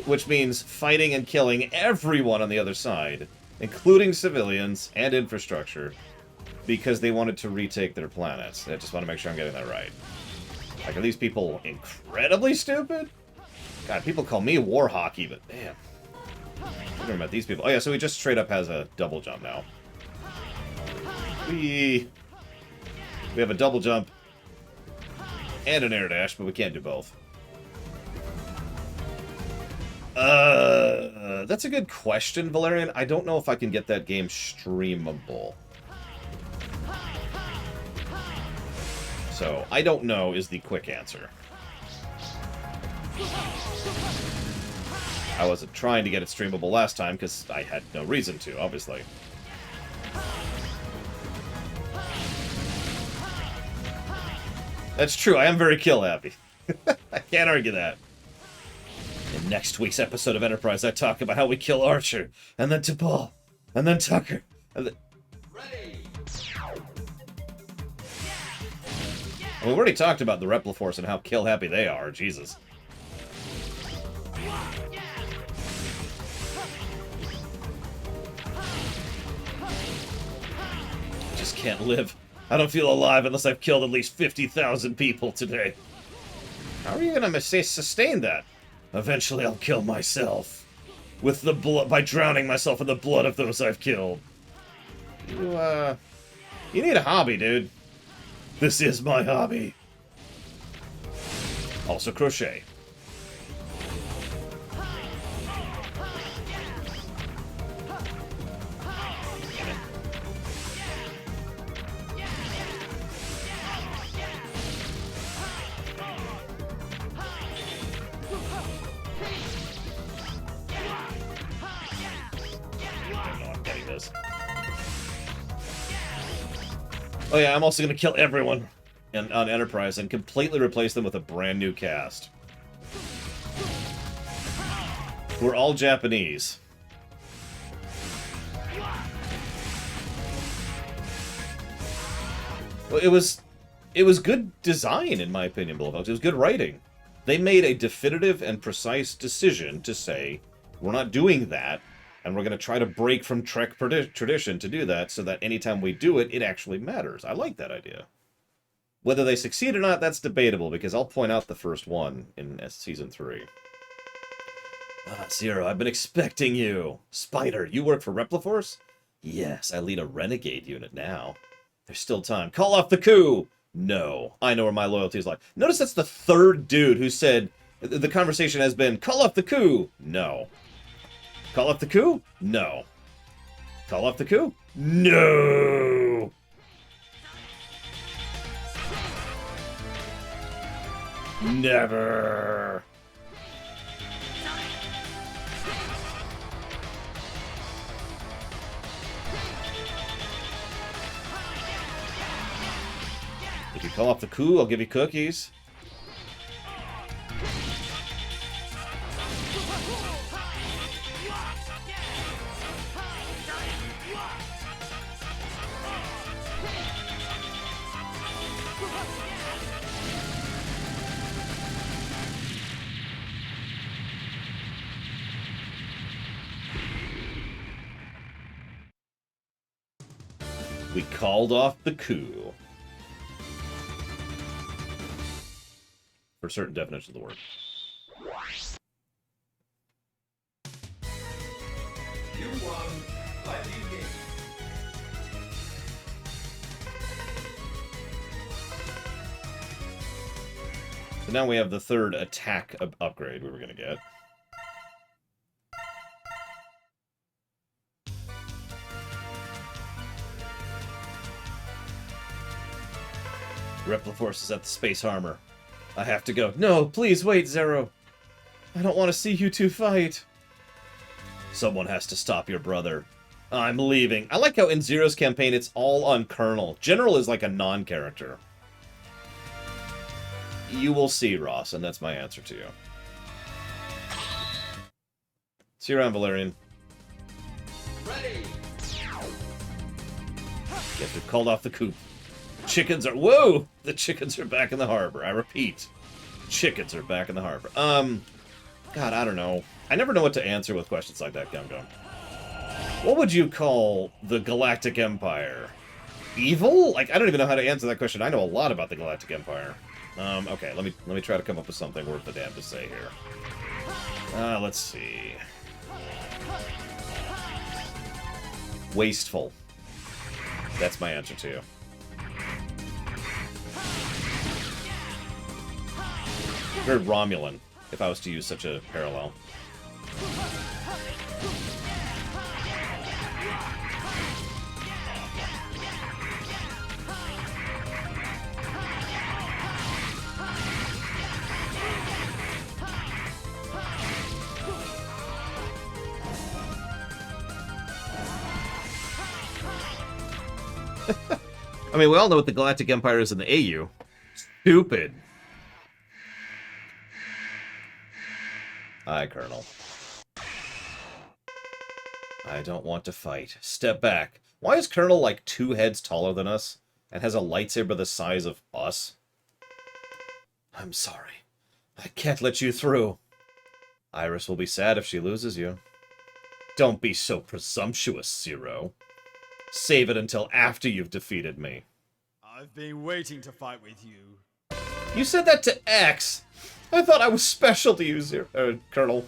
which means fighting and killing everyone on the other side, including civilians and infrastructure, because they wanted to retake their planets. I just want to make sure I'm getting that right. Like, are these people incredibly stupid? God, people call me war hockey, but damn. I've never met these people. Oh yeah, so he just straight up has a double jump now. We have a double jump and an air dash, but we can't do both. That's a good question, Valerian. I don't know if I can get that game streamable. So, I don't know is the quick answer. I wasn't trying to get it streamable last time, because I had no reason to, obviously. That's true, I am very kill-happy. I can't argue that. In next week's episode of Enterprise, I talk about how we kill Archer, and then T'Pol, and then Tucker, and then... Ready. We already talked about the Repliforce and how kill-happy they are, Jesus. Just can't live. I don't feel alive unless I've killed at least 50,000 people today. How are you gonna sustain that? Eventually I'll kill myself. With the blood, by drowning myself in the blood of those I've killed. You need a hobby, dude. This is my hobby. Also crochet. Oh yeah, I'm also going to kill everyone on Enterprise and completely replace them with a brand new cast. We're all Japanese. Well, it was good design, in my opinion, Bulldogs. It was good writing. They made a definitive and precise decision to say, we're not doing that, and we're going to try to break from Trek tradition to do that, so that anytime we do it, it actually matters. I like that idea. Whether they succeed or not, that's debatable, because I'll point out the first one in Season 3. Zero, I've been expecting you. Spider, you work for Repliforce? Yes, I lead a renegade unit now. There's still time. Call off the coup! No, I know where my loyalty is like. Notice that's the third dude who said, the conversation has been, call off the coup! No. Call off the coup? No. Call off the coup? No! Never! If you call off the coup, I'll give you cookies. We called off the coup. For certain definitions of the word. You won. Fighting game. So now we have the third attack upgrade we were going to get. Repliforce is at the space armor. I have to go. No, please wait, Zero. I don't want to see you two fight. Someone has to stop your brother. I'm leaving. I like how in Zero's campaign it's all on Colonel. General is like a non-character. You will see, Ross, and that's my answer to you. See you around, Valerian. Ready. Yes, we've called off the coop. Chickens are... Whoa! The chickens are back in the harbor. I repeat. Chickens are back in the harbor. God, I don't know. I never know what to answer with questions like that, Gum Gum. What would you call the Galactic Empire? Evil? Like, I don't even know how to answer that question. I know a lot about the Galactic Empire. Okay, let me try to come up with something worth the damn to say here. Let's see. Wasteful. That's my answer to you. Very Romulan, if I was to use such a parallel. I mean, we all know what the Galactic Empire is in the AU. Stupid. Aye, Colonel. I don't want to fight. Step back. Why is Colonel like 2 heads taller than us and has a lightsaber the size of us? I'm sorry. I can't let you through. Iris will be sad if she loses you. Don't be so presumptuous, Zero. Save it until after you've defeated me. I've been waiting to fight with you. You said that to X. I thought I was special to you, Colonel.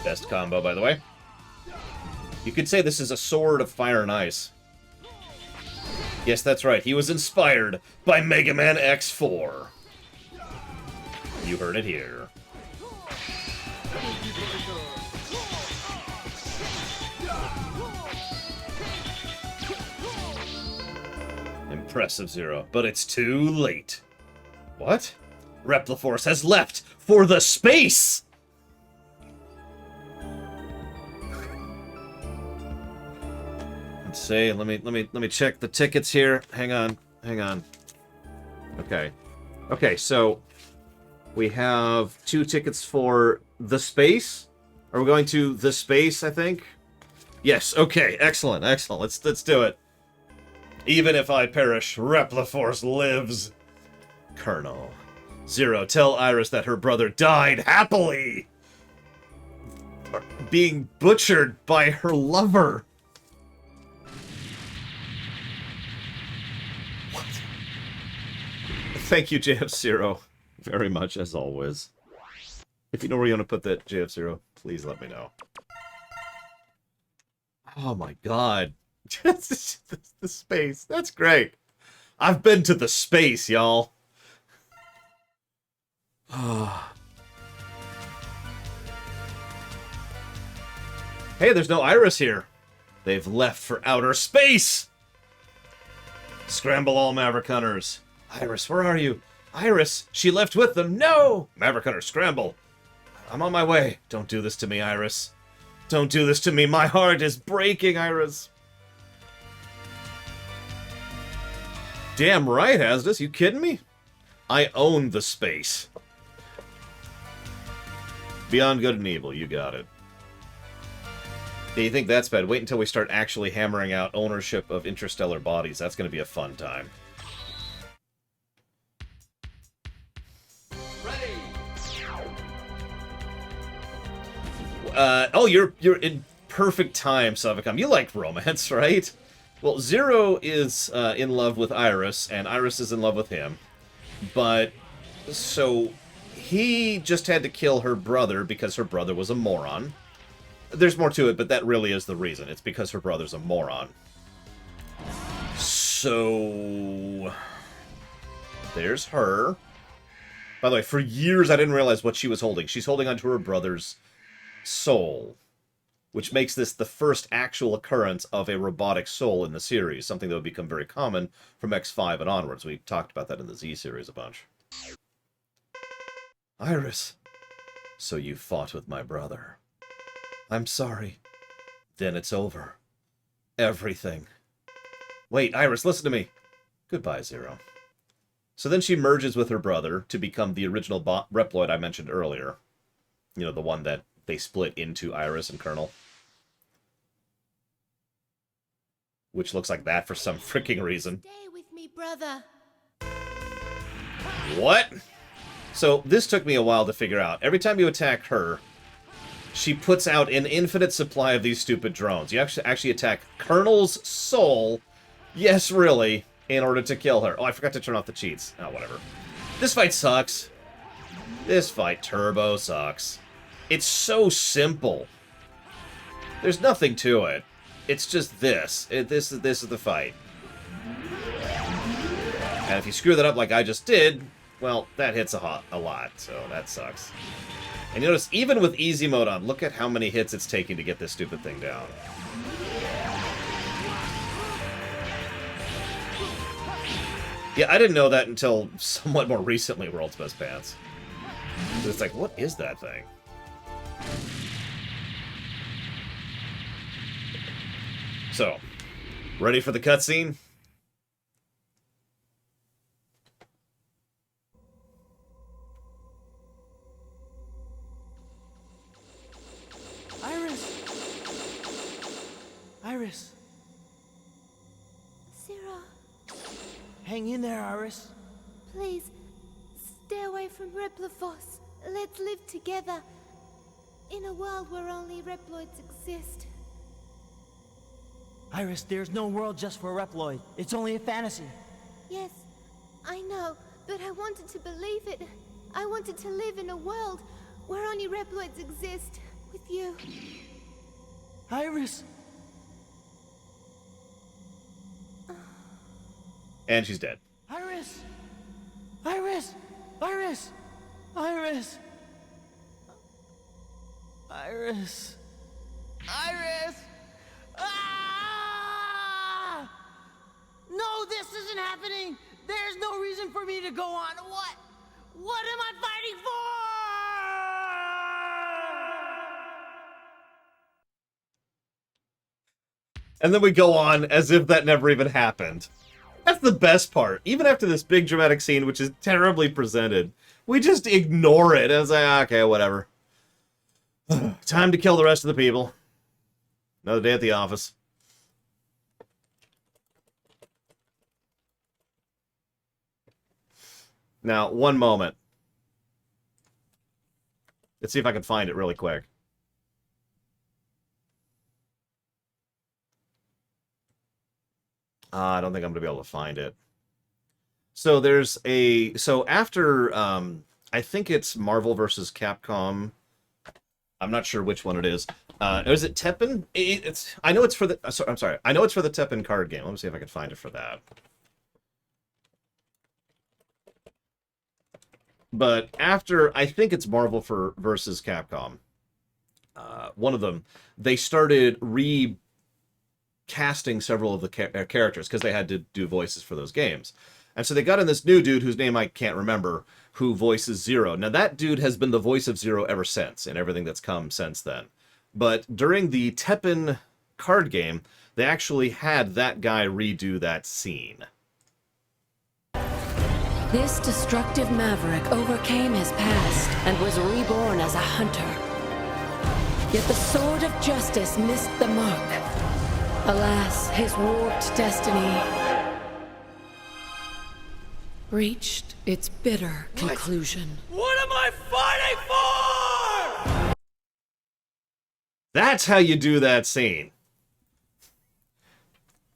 Best combo, by the way. You could say this is a sword of fire and ice. Yes, that's right. He was inspired by Mega Man X4. You heard it here. Impressive, Zero, but it's too late. What? Repliforce has left for the space! Let's see. Let me check the tickets here. Hang on. Okay, so we have 2 tickets for the space. Are we going to the space, I think? Yes, okay, excellent. Let's do it. Even if I perish, Repliforce lives. Colonel. Zero, tell Iris that her brother died happily. Being butchered by her lover. Thank you, JF0, very much, as always. If you know where you want to put that, JF0, please let me know. Oh my god. The space. That's great. I've been to the space, y'all. Hey, there's no Iris here. They've left for outer space! Scramble all Maverick Hunters. Iris, where are you? Iris, she left with them. No! Maverick Hunter, scramble. I'm on my way. Don't do this to me, Iris. Don't do this to me. My heart is breaking, Iris. Damn right, Asdus. You kidding me? I own the space. Beyond good and evil. You got it. Yeah, you think that's bad? Wait until we start actually hammering out ownership of interstellar bodies. That's going to be a fun time. Oh, you're in perfect time, Savicom. You like romance, right? Well, Zero is in love with Iris, and Iris is in love with him. But, so, he just had to kill her brother because her brother was a moron. There's more to it, but that really is the reason. It's because her brother's a moron. So, there's her. By the way, for years I didn't realize what she was holding. She's holding onto her brother's soul, which makes this the first actual occurrence of a robotic soul in the series, something that would become very common from X5 and onwards. We talked about that in the Z series a bunch. Iris, so you fought with my brother. I'm sorry. Then it's over. Everything. Wait, Iris, listen to me. Goodbye, Zero. So then she merges with her brother to become the original Reploid I mentioned earlier. You know, the one that they split into Iris and Colonel. Which looks like that for some freaking reason. Stay with me, brother. What? So this took me a while to figure out. Every time you attack her, she puts out an infinite supply of these stupid drones. You actually attack Colonel's soul, yes, really, in order to kill her. Oh, I forgot to turn off the cheats. Oh, whatever. This fight sucks. This fight turbo sucks. It's so simple. There's nothing to it. It's just this. This is the fight. And if you screw that up like I just did, well, that hits a lot, so that sucks. And you notice, even with easy mode on, look at how many hits it's taking to get this stupid thing down. Yeah, I didn't know that until somewhat more recently, World's Best Pants. It's like, what is that thing? So, ready for the cutscene? Iris! Iris! Zero, Hang in there, Iris. please, stay away from Replifos. Let's live together. In a world where only Reploids exist. Iris, there's no world just for Reploid. It's only a fantasy. Yes, I know, but I wanted to believe it. I wanted to live in a world where only Reploids exist. With you. Iris! And she's dead. Iris! Iris! Iris! Iris! Iris! Iris! Ah! No, this isn't happening! There's no reason for me to go on. What? What am I fighting for? And then we go on as if that never even happened. That's the best part. Even after this big dramatic scene, which is terribly presented, we just ignore it. And it's like, okay, whatever. Time to kill the rest of the people. Another day at the office. Now, one moment. Let's see if I can find it really quick. I don't think I'm going to be able to find it. So there's a... So after... I think it's Marvel versus Capcom. I'm not sure which one it is. Is it Teppen? It's. I know it's for the... I'm sorry. I know it's for the Teppen card game. Let me see if I can find it for that. But after... I think it's Marvel versus Capcom. One of them. They started casting several of the characters because they had to do voices for those games. And so they got in this new dude whose name I can't remember who voices Zero. Now that dude has been the voice of Zero ever since and everything that's come since then. But during the Teppen card game, they actually had that guy redo that scene. This destructive Maverick overcame his past and was reborn as a hunter. Yet the sword of justice missed the mark. Alas, his warped destiny reached its bitter conclusion. What am I fighting for? That's how you do that scene.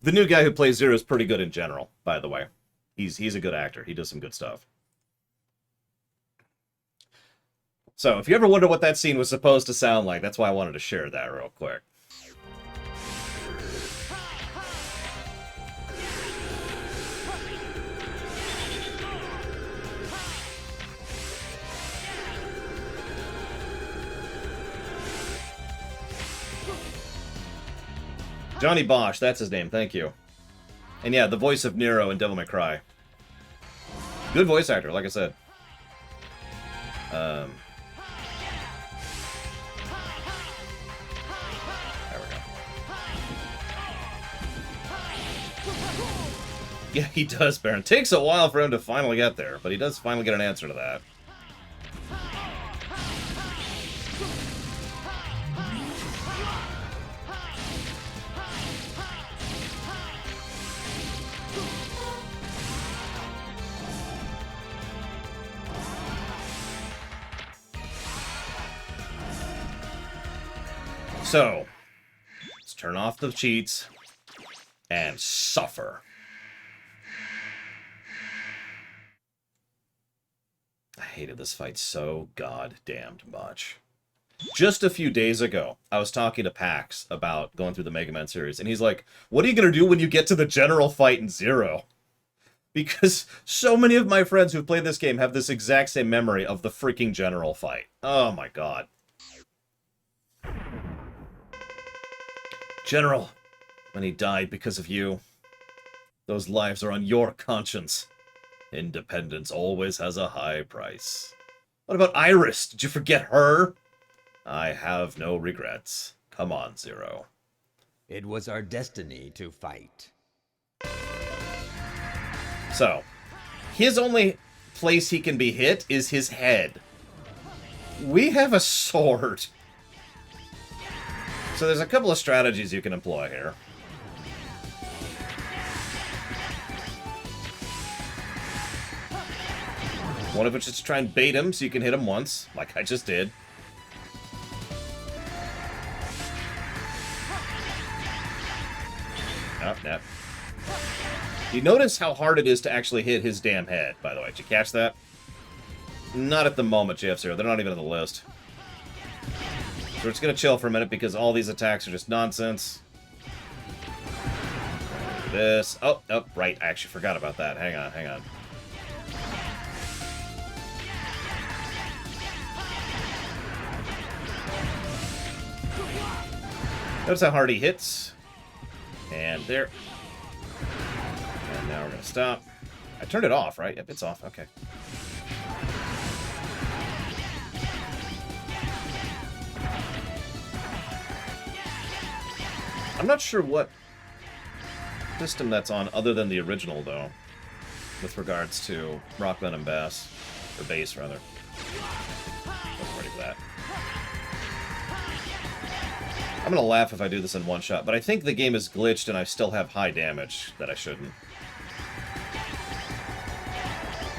The new guy who plays Zero is pretty good in general, by the way. He's a good actor. He does some good stuff. So, if you ever wonder what that scene was supposed to sound like, that's why I wanted to share that real quick. Johnny Bosch, that's his name, thank you. And yeah, the voice of Nero in Devil May Cry. Good voice actor, like I said. There we go. Yeah, he does, Baron. Takes a while for him to finally get there, but he does finally get an answer to that. So, let's turn off the cheats and suffer. I hated this fight so goddamned much. Just a few days ago, I was talking to Pax about going through the Mega Man series, and he's like, what are you going to do when you get to the general fight in Zero? Because so many of my friends who've played this game have this exact same memory of the freaking general fight. Oh my god. General, when he died because of you, those lives are on your conscience. Independence always has a high price. What about Iris? Did you forget her? I have no regrets. Come on, Zero. It was our destiny to fight. So, his only place he can be hit is his head. We have a sword. So there's a couple of strategies you can employ here. One of which is to try and bait him so you can hit him once, like I just did. Oh, no. You notice how hard it is to actually hit his damn head, by the way. Did you catch that? Not at the moment, JF0. They're not even on the list. So we're just going to chill for a minute because all these attacks are just nonsense. This. Oh, right. I actually forgot about that. Hang on, hang on. Notice how hard he hits. And there. And now we're going to stop. I turned it off, right? Yep, it's off. Okay. I'm not sure what system that's on other than the original, though, with regards to Rockman and Bass. Or Bass, rather. Wasn't ready for that. I'm gonna laugh if I do this in one shot, but I think the game is glitched and I still have high damage that I shouldn't.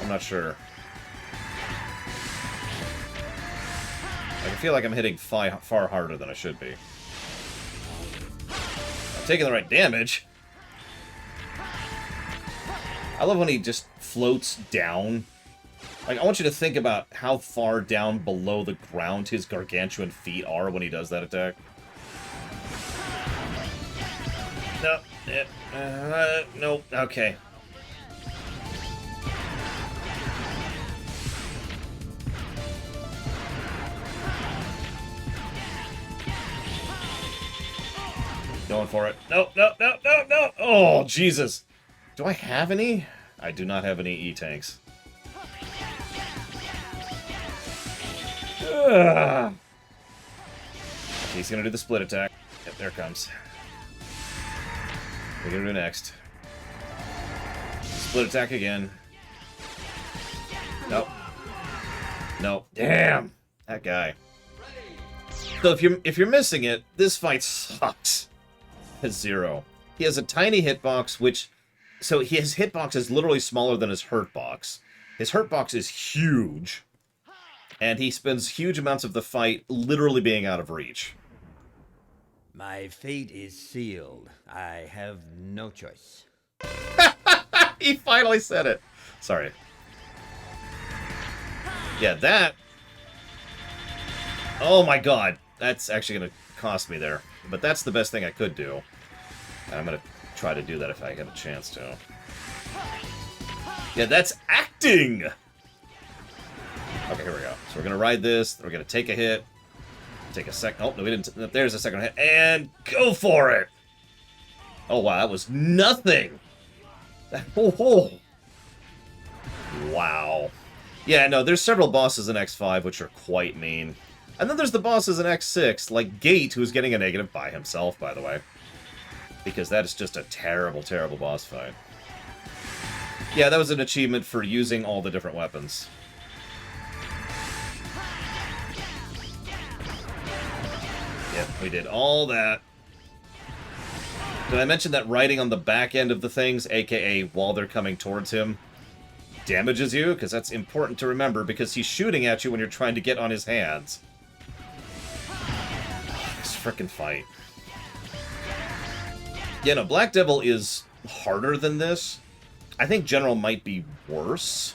I'm not sure. I feel like I'm hitting far harder than I should be. I'm taking the right damage. I love when he just floats down. Like, I want you to think about how far down below the ground his gargantuan feet are when he does that attack. No, nope, okay. Going for it. No. Oh, Jesus. Do I have any? I do not have any E-tanks. He's gonna do the split attack. Yep, there it comes. We're gonna do next. Split attack again. Nope. Nope. Damn! That guy. So if you're missing it, this fight sucks. It's Zero. He has a tiny hitbox, which... So his hitbox is literally smaller than his hurt box. His hurt box is huge. And he spends huge amounts of the fight literally being out of reach. My fate is sealed. I have no choice. He finally said it. Sorry. Yeah, that... Oh my god. That's actually going to cost me there. But that's the best thing I could do. And I'm going to try to do that if I get a chance to. Yeah, that's acting! Okay, here we go. So we're going to ride this. We're going to take a hit. Take a sec. Oh, no, we didn't. There's a second hit. And go for it! Oh, wow, that was nothing! Oh. Wow. Yeah, no, there's several bosses in X5 which are quite mean. And then there's the bosses in X6, like Gate, who's getting a negative by himself, by the way. Because that is just a terrible, terrible boss fight. Yeah, that was an achievement for using all the different weapons. Yep, we did all that. Did I mention that riding on the back end of the things, aka while they're coming towards him, damages you? Because that's important to remember, because he's shooting at you when you're trying to get on his hands. This frickin' fight. Yeah, no, Black Devil is harder than this. I think General might be worse.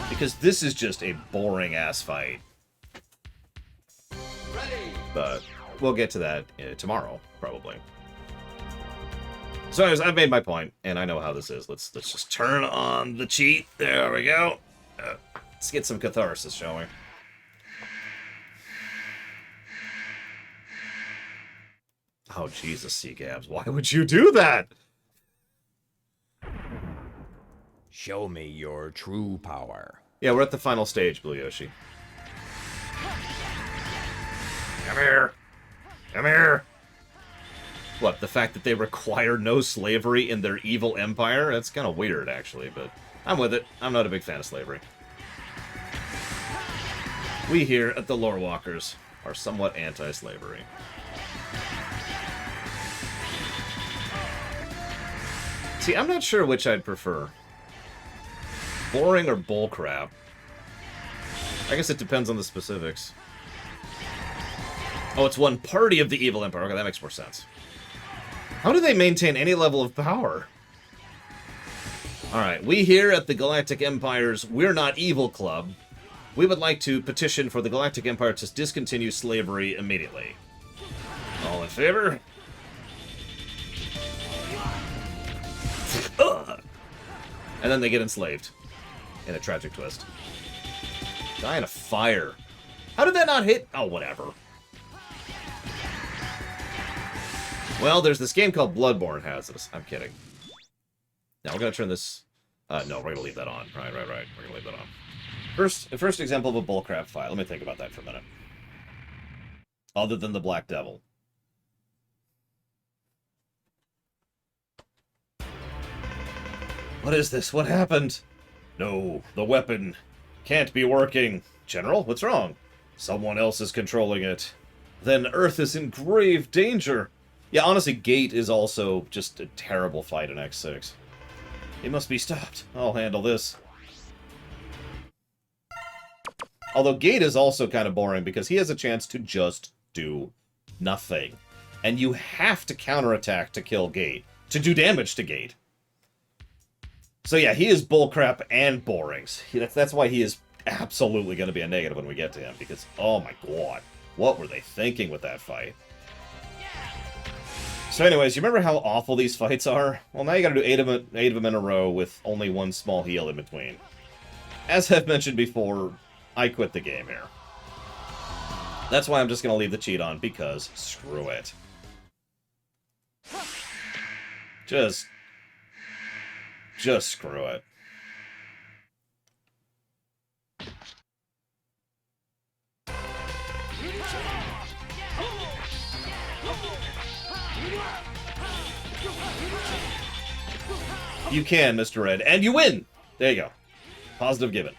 Because this is just a boring-ass fight. But we'll get to that tomorrow, probably. So anyways, I've made my point, and I know how this is. Let's just turn on the cheat. There we go. Let's get some catharsis, shall we? Oh, Jesus, C-Gabs. Why would you do that? Show me your true power. Yeah, we're at the final stage, Blue Yoshi. Come here. Come here. What, the fact that they require no slavery in their evil empire? That's kind of weird, actually, but I'm with it. I'm not a big fan of slavery. We here at the Lore Walkers are somewhat anti-slavery. See, I'm not sure which I'd prefer. Boring or bullcrap? I guess it depends on the specifics. Oh, it's one party of the evil empire. Okay, that makes more sense. How do they maintain any level of power? Alright, we here at the Galactic Empire's We're Not Evil Club, we would like to petition for the Galactic Empire to discontinue slavery immediately. All in favor? And then they get enslaved. In a tragic twist. Die in a fire. How did that not hit? Oh, whatever. Well, there's this game called Bloodborne has this. I'm kidding. Now we're gonna turn this... no, we're gonna leave that on. Right. We're gonna leave that on. First example of a bullcrap fight. Let me think about that for a minute. Other than the Black Devil. What is this? What happened? No, the weapon can't be working. General, what's wrong? Someone else is controlling it. Then Earth is in grave danger. Yeah, honestly, Gate is also just a terrible fight in X6. It must be stopped. I'll handle this. Although Gate is also kind of boring because he has a chance to just do nothing. And you have to counterattack to kill Gate, to do damage to Gate. So yeah, he is bullcrap and boring. That's why he is absolutely going to be a negative when we get to him, because, oh my god, what were they thinking with that fight? So anyways, you remember how awful these fights are? Well, now you gotta do eight of them in a row with only one small heal in between. As I've mentioned before, I quit the game here. That's why I'm just gonna leave the cheat on, because screw it. Just screw it. You can, Mr. Red, and you win! There you go. Positive given.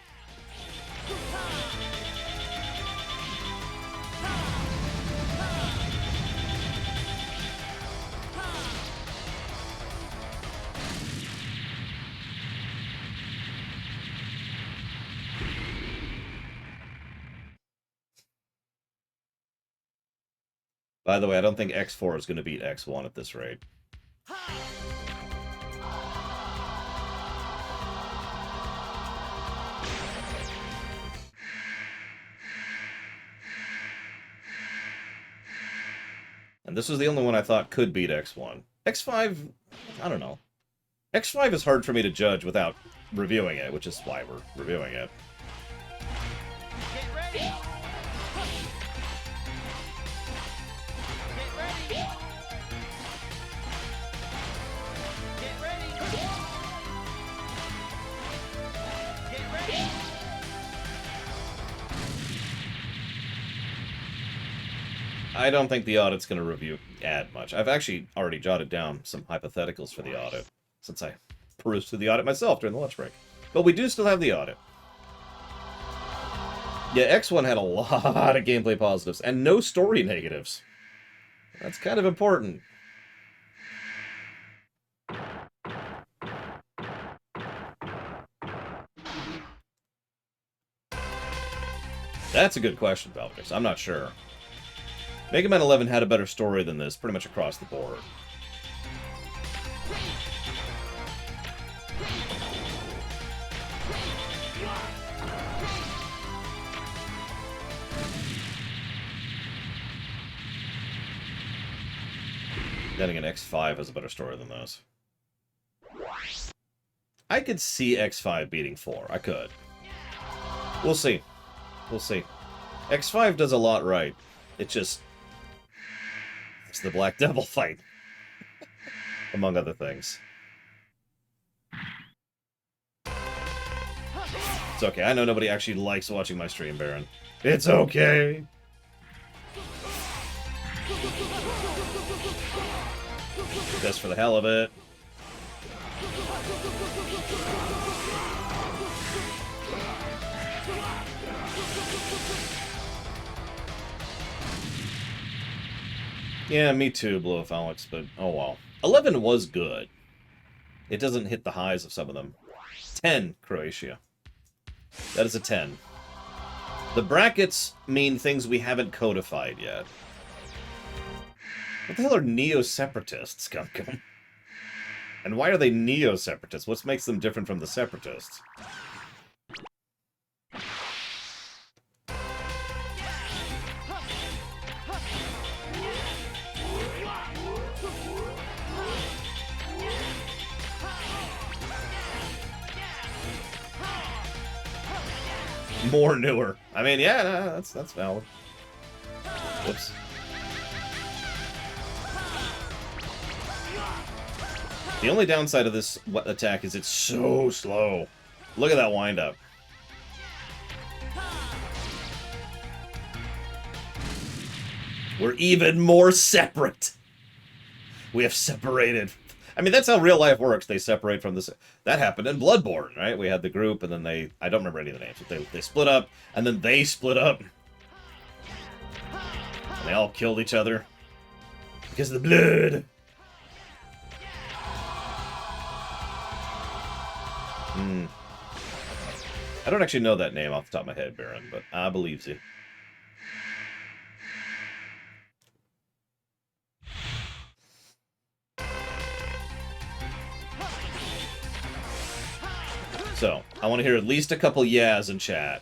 By the way, I don't think X4 is going to beat X1 at this rate. And this was the only one I thought could beat X1. X5, I don't know. X5 is hard for me to judge without reviewing it, which is why we're reviewing it. Get ready! Get ready! I don't think the audit's going to add much. I've actually already jotted down some hypotheticals for the audit, since I perused through the audit myself during the lunch break. But we do still have the audit. Yeah, X1 had a lot of gameplay positives, and no story negatives. That's kind of important. That's a good question, Valkyries. I'm not sure. Mega Man 11 had a better story than this, pretty much across the board. Then again, X5 has a better story than those. I could see X5 beating 4. I could. We'll see. We'll see. X5 does a lot right. It just... It's the Black Devil fight. Among other things. It's okay. I know nobody actually likes watching my stream, Baron. It's okay. Just for the hell of it. Yeah, me too, Blue of Alex, but oh well. 11 was good. It doesn't hit the highs of some of them. 10, Croatia. That is a 10. The brackets mean things we haven't codified yet. What the hell are neo-separatists, Gumcum? And why are they neo-separatists? What makes them different from the separatists? More newer. I mean, yeah, no, that's valid. Whoops. The only downside of this attack is it's so slow. Look at that wind-up. We're even more separate. We have separated. I mean, that's how real life works. They separate from this. That happened in Bloodborne, right? We had the group, and then they... I don't remember any of the names, but they split up, and then they split up. And they all killed each other. Because of the blood. I don't actually know that name off the top of my head, Baron, but I believe you. So, I want to hear at least a couple yeahs in chat.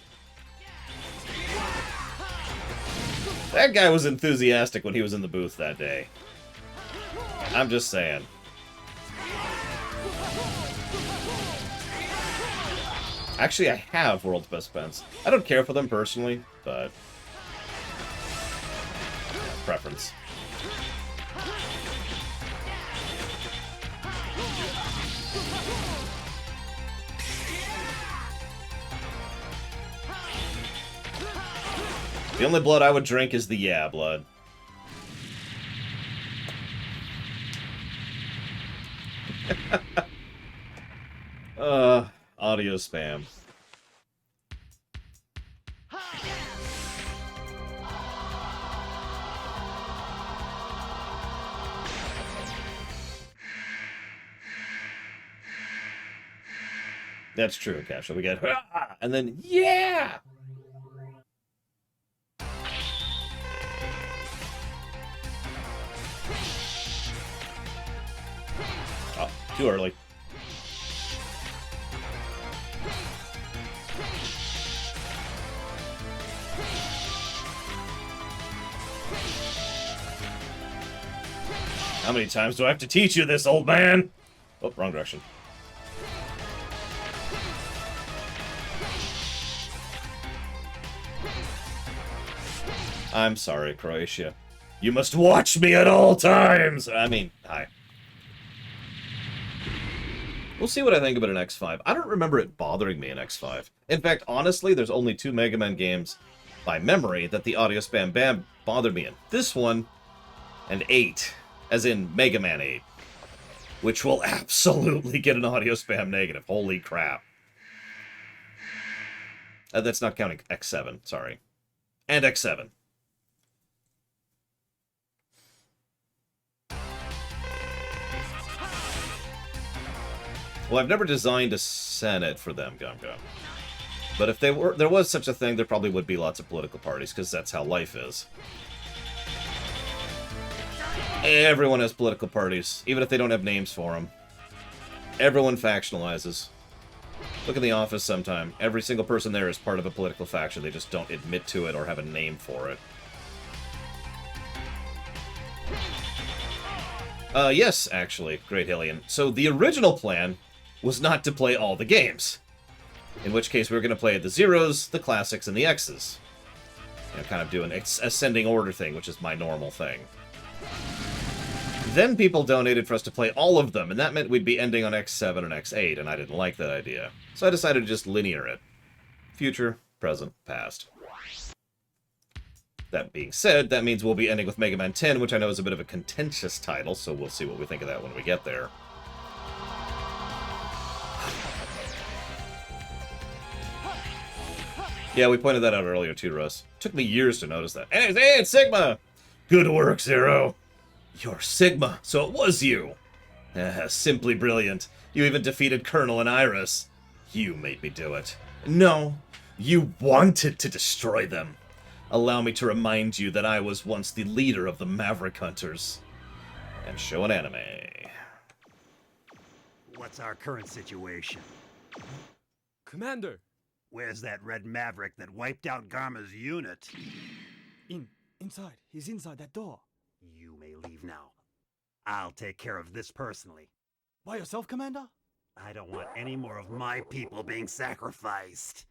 That guy was enthusiastic when he was in the booth that day. I'm just saying. Actually, I have World's Best Pens. I don't care for them personally, but... preference. The only blood I would drink is the yeah blood. Audio spam. That's true, Cash. So we get and then yeah. Oh, too early. How many times do I have to teach you this, old man? Oh, wrong direction. I'm sorry, Croatia. You must watch me at all times! I mean, hi. We'll see what I think about an X5. I don't remember it bothering me in X5. In fact, honestly, there's only 2 Mega Man games by memory that the audio spam bothered me in this one, and 8, as in Mega Man 8, which will absolutely get an audio spam negative. Holy crap. That's not counting X7, sorry. And X7. Well, I've never designed a Senate for them, Gum Gum. But if there was such a thing, there probably would be lots of political parties, because that's how life is. Everyone has political parties, even if they don't have names for them. Everyone factionalizes. Look in the office sometime. Every single person there is part of a political faction. They just don't admit to it or have a name for it. Yes, actually, Great Hillian. So the original plan was not to play all the games. In which case we were going to play the Zeros, the Classics, and the X's. You know, kind of do an ascending order thing, which is my normal thing. Then people donated for us to play all of them, and that meant we'd be ending on X7 and X8, and I didn't like that idea. So I decided to just linear it. Future, present, past. That being said, that means we'll be ending with Mega Man 10, which I know is a bit of a contentious title, so we'll see what we think of that when we get there. Yeah, we pointed that out earlier too, Russ. Took me years to notice that. Hey, it's Sigma! Good work, Zero. You're Sigma, so it was you. Simply brilliant. You even defeated Colonel and Iris. You made me do it. No, you wanted to destroy them. Allow me to remind you that I was once the leader of the Maverick Hunters. And show an anime. What's our current situation? Commander! Where's that red Maverick that wiped out Garma's unit? Inside. He's inside that door. You may leave now. I'll take care of this personally. By yourself, Commander? I don't want any more of my people being sacrificed.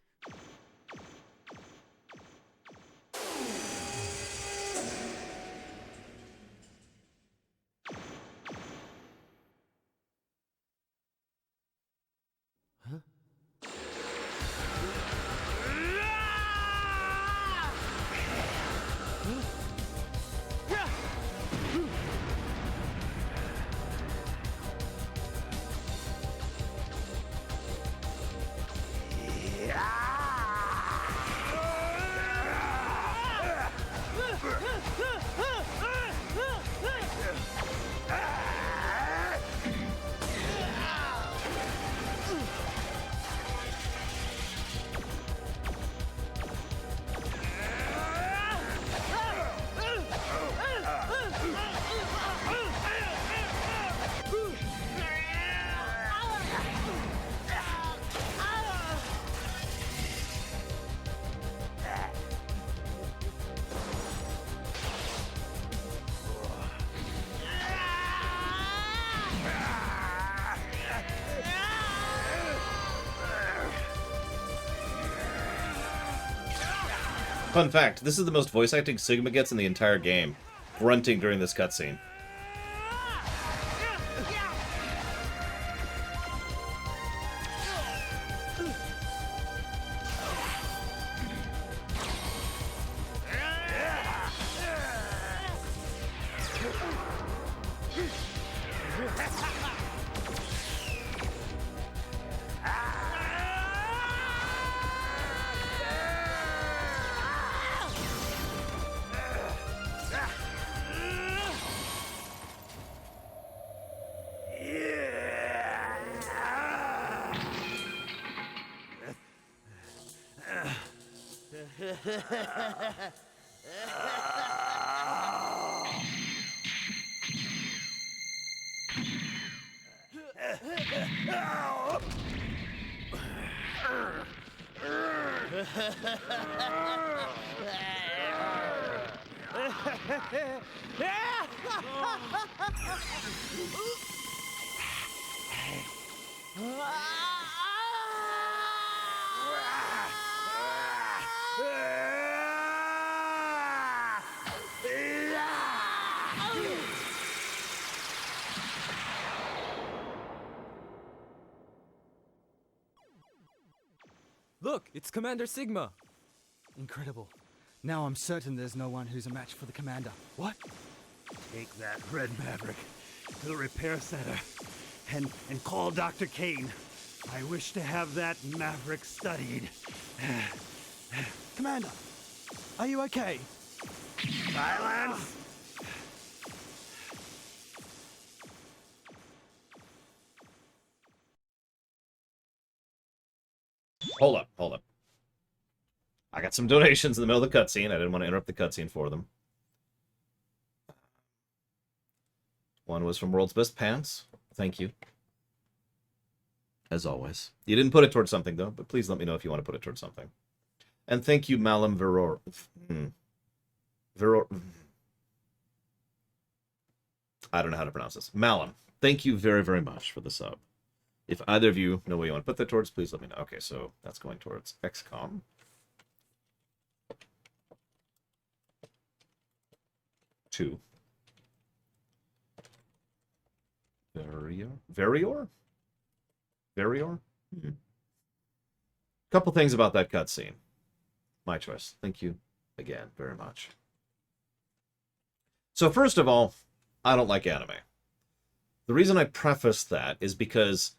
Fun fact, this is the most voice acting Sigma gets in the entire game. Grunting during this cutscene. Look, it's Commander Sigma! Incredible. Now I'm certain there's no one who's a match for the commander. What? Take that red Maverick to the repair center and call Dr. Kane. I wish to have that Maverick studied. Commander, are you okay? Silence! Hold up, hold up. I got some donations in the middle of the cutscene. I didn't want to interrupt the cutscene for them. One was from World's Best Pants. Thank you. As always. You didn't put it towards something, though, but please let me know if you want to put it towards something. And thank you, Malum Veror. I don't know how to pronounce this. Malum. Thank you very, very much for the sub. If either of you know what you want to put that towards, please let me know. Okay, so that's going towards XCOM. Two. Varior? Couple things about that cutscene. My choice. Thank you again very much. So first of all, I don't like anime. The reason I preface that is because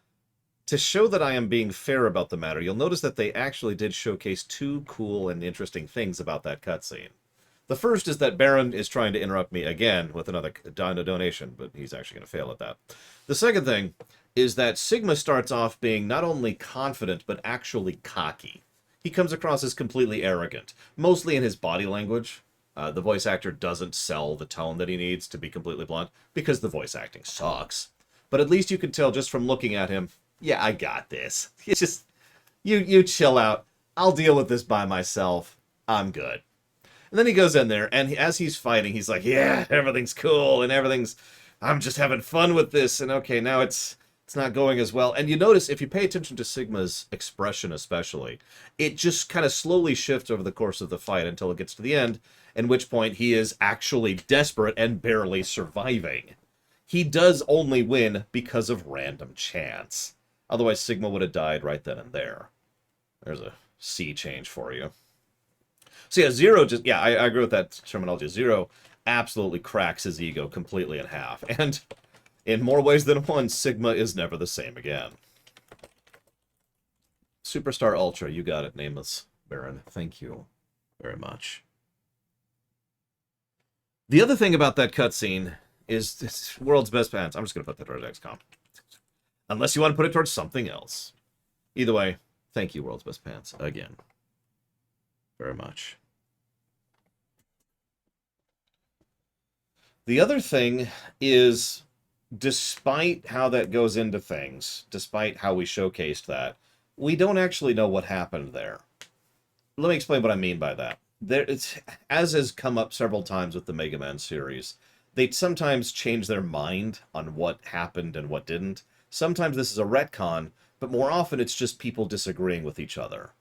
to show that I am being fair about the matter, you'll notice that they actually did showcase two cool and interesting things about that cutscene. The first is that Baron is trying to interrupt me again with another donation, but he's actually going to fail at that. The second thing is that Sigma starts off being not only confident, but actually cocky. He comes across as completely arrogant, mostly in his body language. The voice actor doesn't sell the tone that he needs, to be completely blunt, because the voice acting sucks. But at least you can tell just from looking at him, yeah, I got this. It's just, you chill out. I'll deal with this by myself. I'm good. And then he goes in there, and as he's fighting, he's like, yeah, everything's cool, and I'm just having fun with this, and okay, now it's not going as well. And you notice, if you pay attention to Sigma's expression especially, it just kind of slowly shifts over the course of the fight until it gets to the end, at which point he is actually desperate and barely surviving. He does only win because of random chance. Otherwise, Sigma would have died right then and there. There's a sea change for you. So yeah, Zero just, yeah, I agree with that terminology. Zero absolutely cracks his ego completely in half. And in more ways than one, Sigma is never the same again. Superstar Ultra, you got it, Nameless Baron. Thank you very much. The other thing about that cutscene is this World's Best Pants. I'm just going to put that towards XCOM. Unless you want to put it towards something else. Either way, thank you, World's Best Pants, again. Very much. The other thing is, despite how that goes into things, despite how we showcased that, we don't actually know what happened there. Let me explain what I mean by that. As has come up several times with the Mega Man series, they sometimes change their mind on what happened and what didn't. Sometimes this is a retcon, but more often it's just people disagreeing with each other.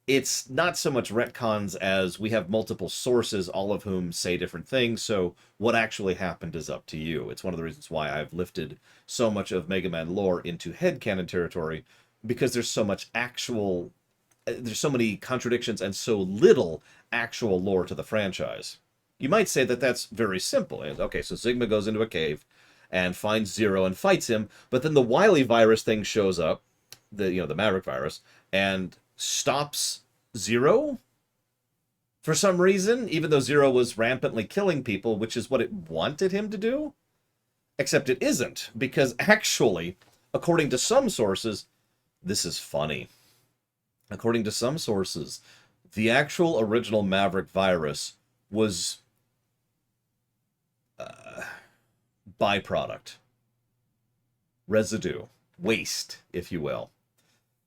It's not so much retcons as we have multiple sources, all of whom say different things, so what actually happened is up to you. It's one of the reasons why I've lifted so much of Mega Man lore into headcanon territory, because there's so much there's so many contradictions and so little actual lore to the franchise. You might say that that's very simple. Okay, so Sigma goes into a cave and finds Zero and fights him, but then the Wily virus thing shows up, the Maverick virus, and stops Zero for some reason, even though Zero was rampantly killing people, which is what it wanted him to do. Except it isn't, because actually, according to some sources, this is funny. According to some sources, the actual original Maverick virus was byproduct, residue, waste, if you will.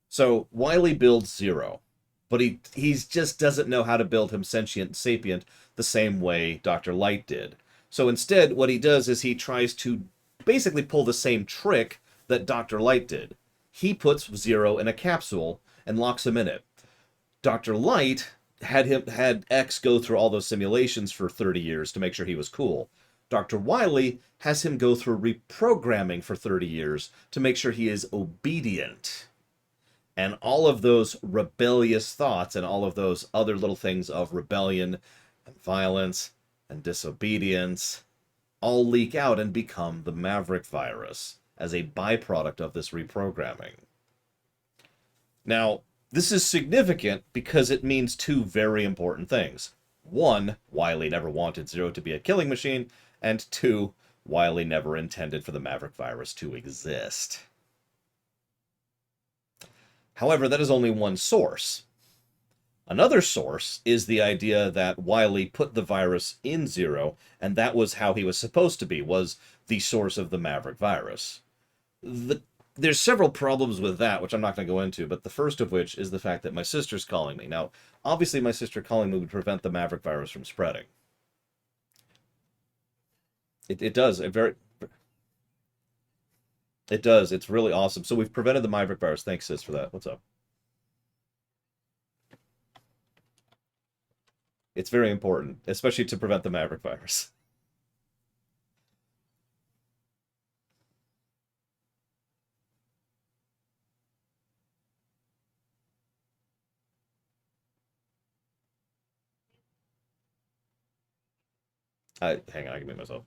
So Wily builds Zero, but he just doesn't know how to build him sentient sapient the same way Dr. Light did. So instead, what he does is he tries to basically pull the same trick that Dr. Light did. He puts Zero in a capsule and locks him in it. Dr. Light had X go through all those simulations for 30 years to make sure he was cool. Dr. Wily has him go through reprogramming for 30 years to make sure he is obedient. And all of those rebellious thoughts and all of those other little things of rebellion and violence and disobedience all leak out and become the Maverick virus as a byproduct of this reprogramming. Now, this is significant because it means two very important things. One, Wily never wanted Zero to be a killing machine, and two, Wily never intended for the Maverick virus to exist. However, that is only one source. Another source is the idea that Wily put the virus in Zero, and that was how he was supposed to be, was the source of the Maverick virus. There's several problems with that, which I'm not going to go into, but the first of which is the fact that my sister's calling me. Now, obviously my sister calling me would prevent the Maverick virus from spreading. It does. It does. It's really awesome. So we've prevented the Maverick virus. Thanks, sis, for that. What's up? It's very important, especially to prevent the Maverick virus. Hang on, I can mute myself.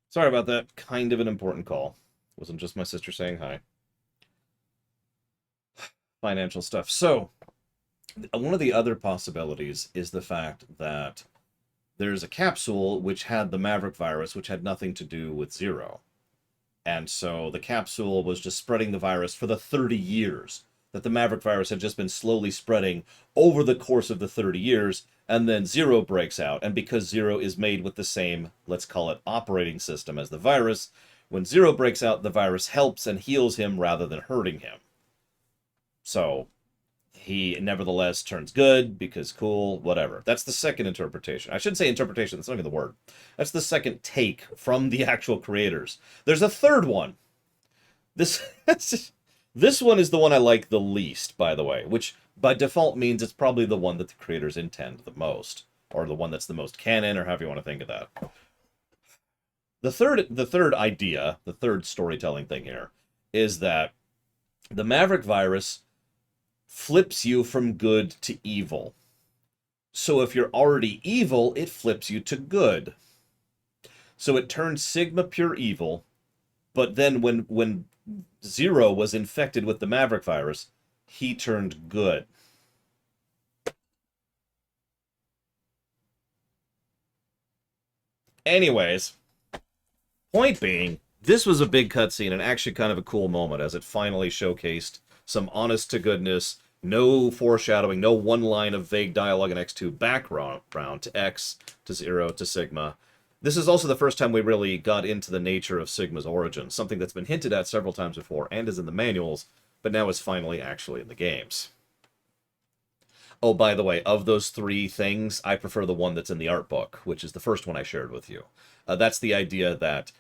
Sorry about that. Kind of an important call. Wasn't just my sister saying hi. financial stuff. So, one of the other possibilities is the fact that there's a capsule which had the Maverick virus, which had nothing to do with Zero. And so the capsule was just spreading the virus for the 30 years that the Maverick virus had just been slowly spreading over the course of the 30 years, and then Zero breaks out. And because Zero is made with the same, let's call it, operating system as the virus, when Zero breaks out, the virus helps and heals him rather than hurting him. So he nevertheless turns good because cool, whatever. That's the second interpretation. I shouldn't say interpretation, that's not even the word. That's the second take from the actual creators. There's a third one. This one is the one I like the least, by the way, which by default means it's probably the one that the creators intend the most, or the one that's the most canon, or however you want to think of that. The third idea, the third storytelling thing here, is that the Maverick virus flips you from good to evil. So if you're already evil, it flips you to good. So it turns Sigma pure evil, but then when Zero was infected with the Maverick virus, he turned good. Anyways, point being, this was a big cutscene and actually kind of a cool moment as it finally showcased some honest-to-goodness, no foreshadowing, no one line of vague dialogue in X2 background to X, to Zero, to Sigma. This is also the first time we really got into the nature of Sigma's origin, something that's been hinted at several times before and is in the manuals, but now is finally actually in the games. Oh, by the way, of those three things, I prefer the one that's in the art book, which is the first one I shared with you. That's the idea that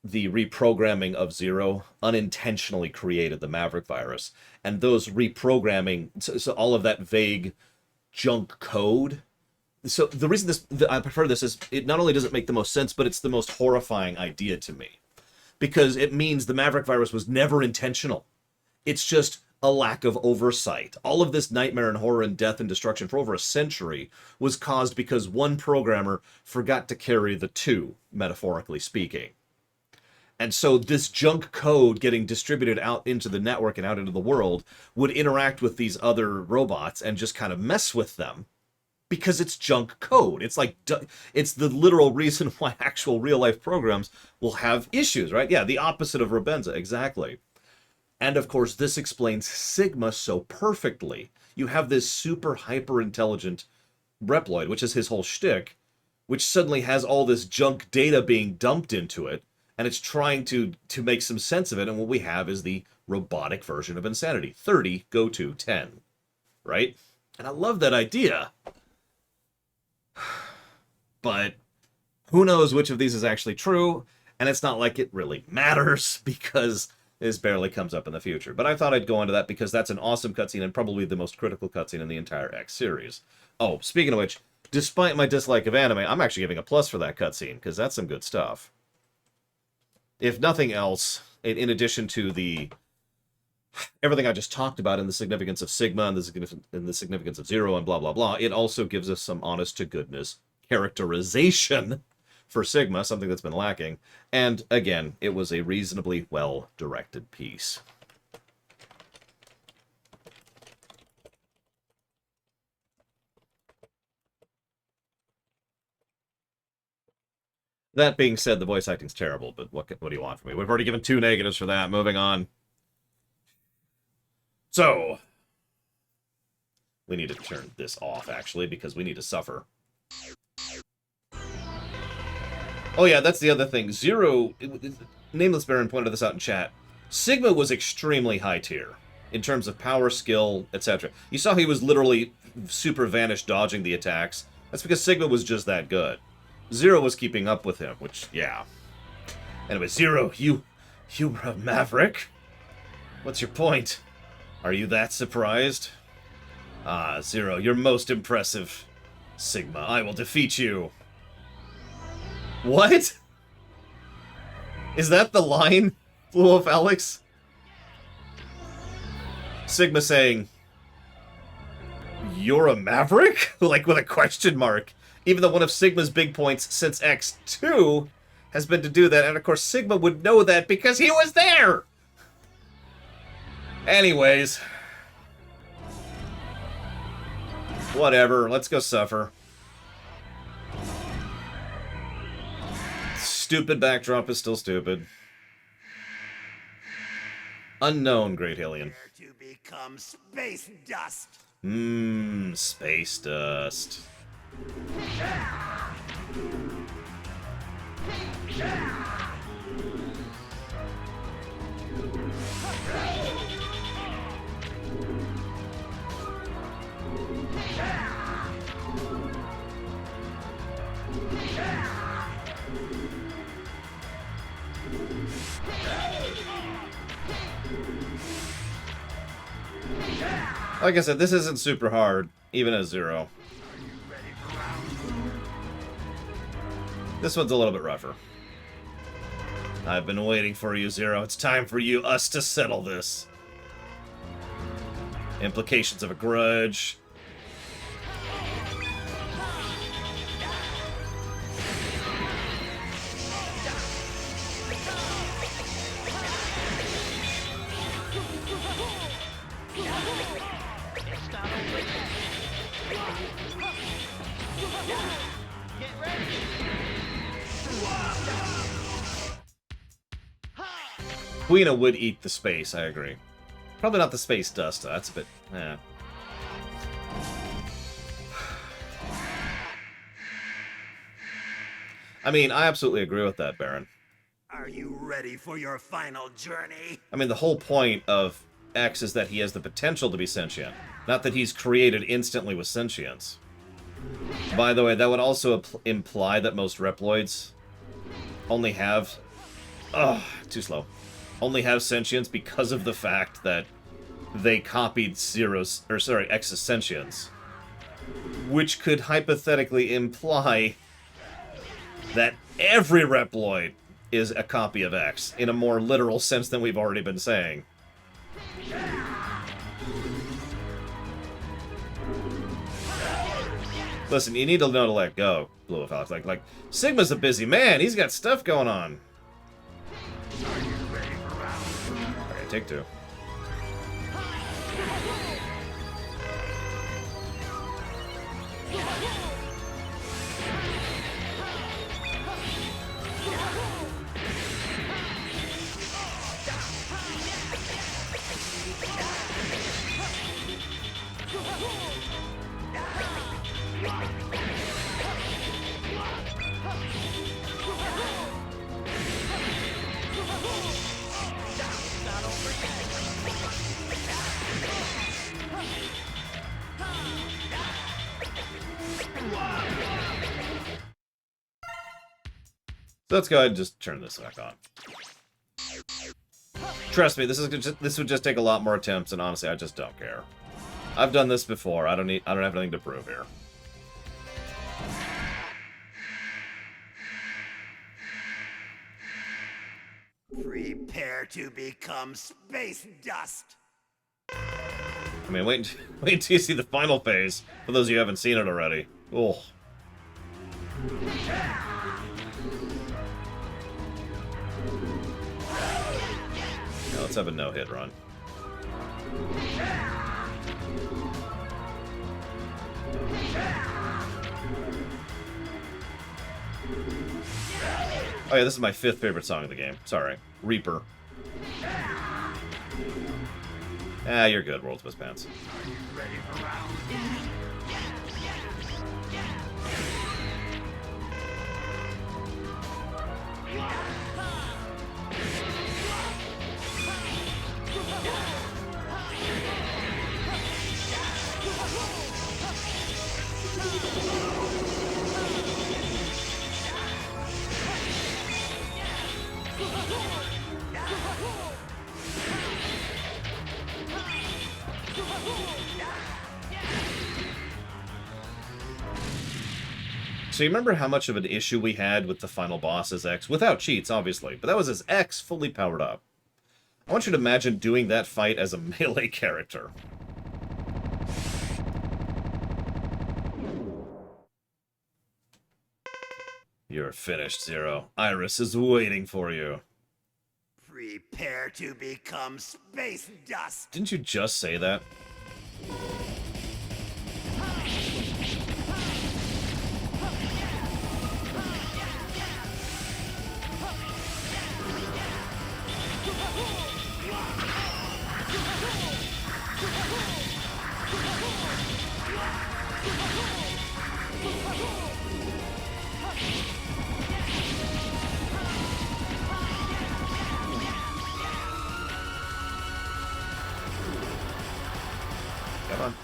the reprogramming of Zero unintentionally created the Maverick virus. And those reprogramming, so all of that vague junk code. So the reason I prefer this is it not only does it make the most sense, but it's the most horrifying idea to me. Because it means the Maverick virus was never intentional. It's just a lack of oversight. All of this nightmare and horror and death and destruction for over a century was caused because one programmer forgot to carry the two, metaphorically speaking. And so this junk code getting distributed out into the network and out into the world would interact with these other robots and just kind of mess with them because it's junk code. It's like, it's the literal reason why actual real-life programs will have issues, right? Yeah, the opposite of Robenza, exactly. And of course, this explains Sigma so perfectly. You have this super hyper-intelligent Reploid, which is his whole shtick, which suddenly has all this junk data being dumped into it, and it's trying to make some sense of it, and what we have is the robotic version of insanity. 30, go to 10. Right? And I love that idea. But who knows which of these is actually true, and it's not like it really matters, because this barely comes up in the future. But I thought I'd go into that because that's an awesome cutscene, and probably the most critical cutscene in the entire X series. Oh, speaking of which, despite my dislike of anime, I'm actually giving a plus for that cutscene, because that's some good stuff. If nothing else, in addition to everything I just talked about in the significance of Sigma and the significance of Zero and blah, blah, blah, it also gives us some honest-to-goodness characterization for Sigma, something that's been lacking. And, again, it was a reasonably well-directed piece. That being said, the voice acting's terrible, but what do you want from me? We've already given 2 negatives for that. Moving on. So, we need to turn this off, actually, because we need to suffer. Oh yeah, that's the other thing. Zero, Nameless Baron pointed this out in chat. Sigma was extremely high tier in terms of power, skill, etc. You saw he was literally super vanish dodging the attacks. That's because Sigma was just that good. Zero was keeping up with him, which, yeah. Anyway, Zero, you were a Maverick? What's your point? Are you that surprised? Ah, Zero, you're most impressive. Sigma, I will defeat you. What? Is that the line, Blue Wolf Alex? Sigma saying, you're a Maverick? Like with a question mark. Even though one of Sigma's big points since X2 has been to do that, and of course Sigma would know that because he was there! Anyways, Whatever, let's go suffer. Stupid backdrop is still stupid. Unknown Great Alien. To become space dust. Space dust. Like I said, this isn't super hard, even as Zero. This one's a little bit rougher. I've been waiting for you, Zero. It's time for us to settle this. Implications of a grudge. Quina would eat the space, I agree. Probably not the space dust, that's a bit... I mean, I absolutely agree with that, Baron. Are you ready for your final journey? I mean, the whole point of X is that he has the potential to be sentient, not that he's created instantly with sentience. By the way, that would also imply that most Reploids only have... too slow. Only have sentience because of the fact that they copied X's sentience. Which could hypothetically imply that every Reploid is a copy of X, in a more literal sense than we've already been saying. Listen, you need to know to let go, Blue of Alex. Like, Sigma's a busy man. He's got stuff going on. Okay, take two. So let's go ahead and just turn this back on. Trust me, this would just take a lot more attempts, and honestly, I just don't care. I've done this before. I don't have anything to prove here. Prepare to become space dust. I mean, wait until you see the final phase, for those of you who haven't seen it already. Oh. Now let's have a no-hit run. Oh yeah, this is my 5th favorite song of the game. Sorry. Reaper. Ah, you're good, World's Best Pants. So you remember how much of an issue we had with the final boss as X? Without cheats, obviously, but that was as X fully powered up. I want you to imagine doing that fight as a melee character. You're finished, Zero. Iris is waiting for you. Prepare to become space dust. Didn't you just say that? Come on.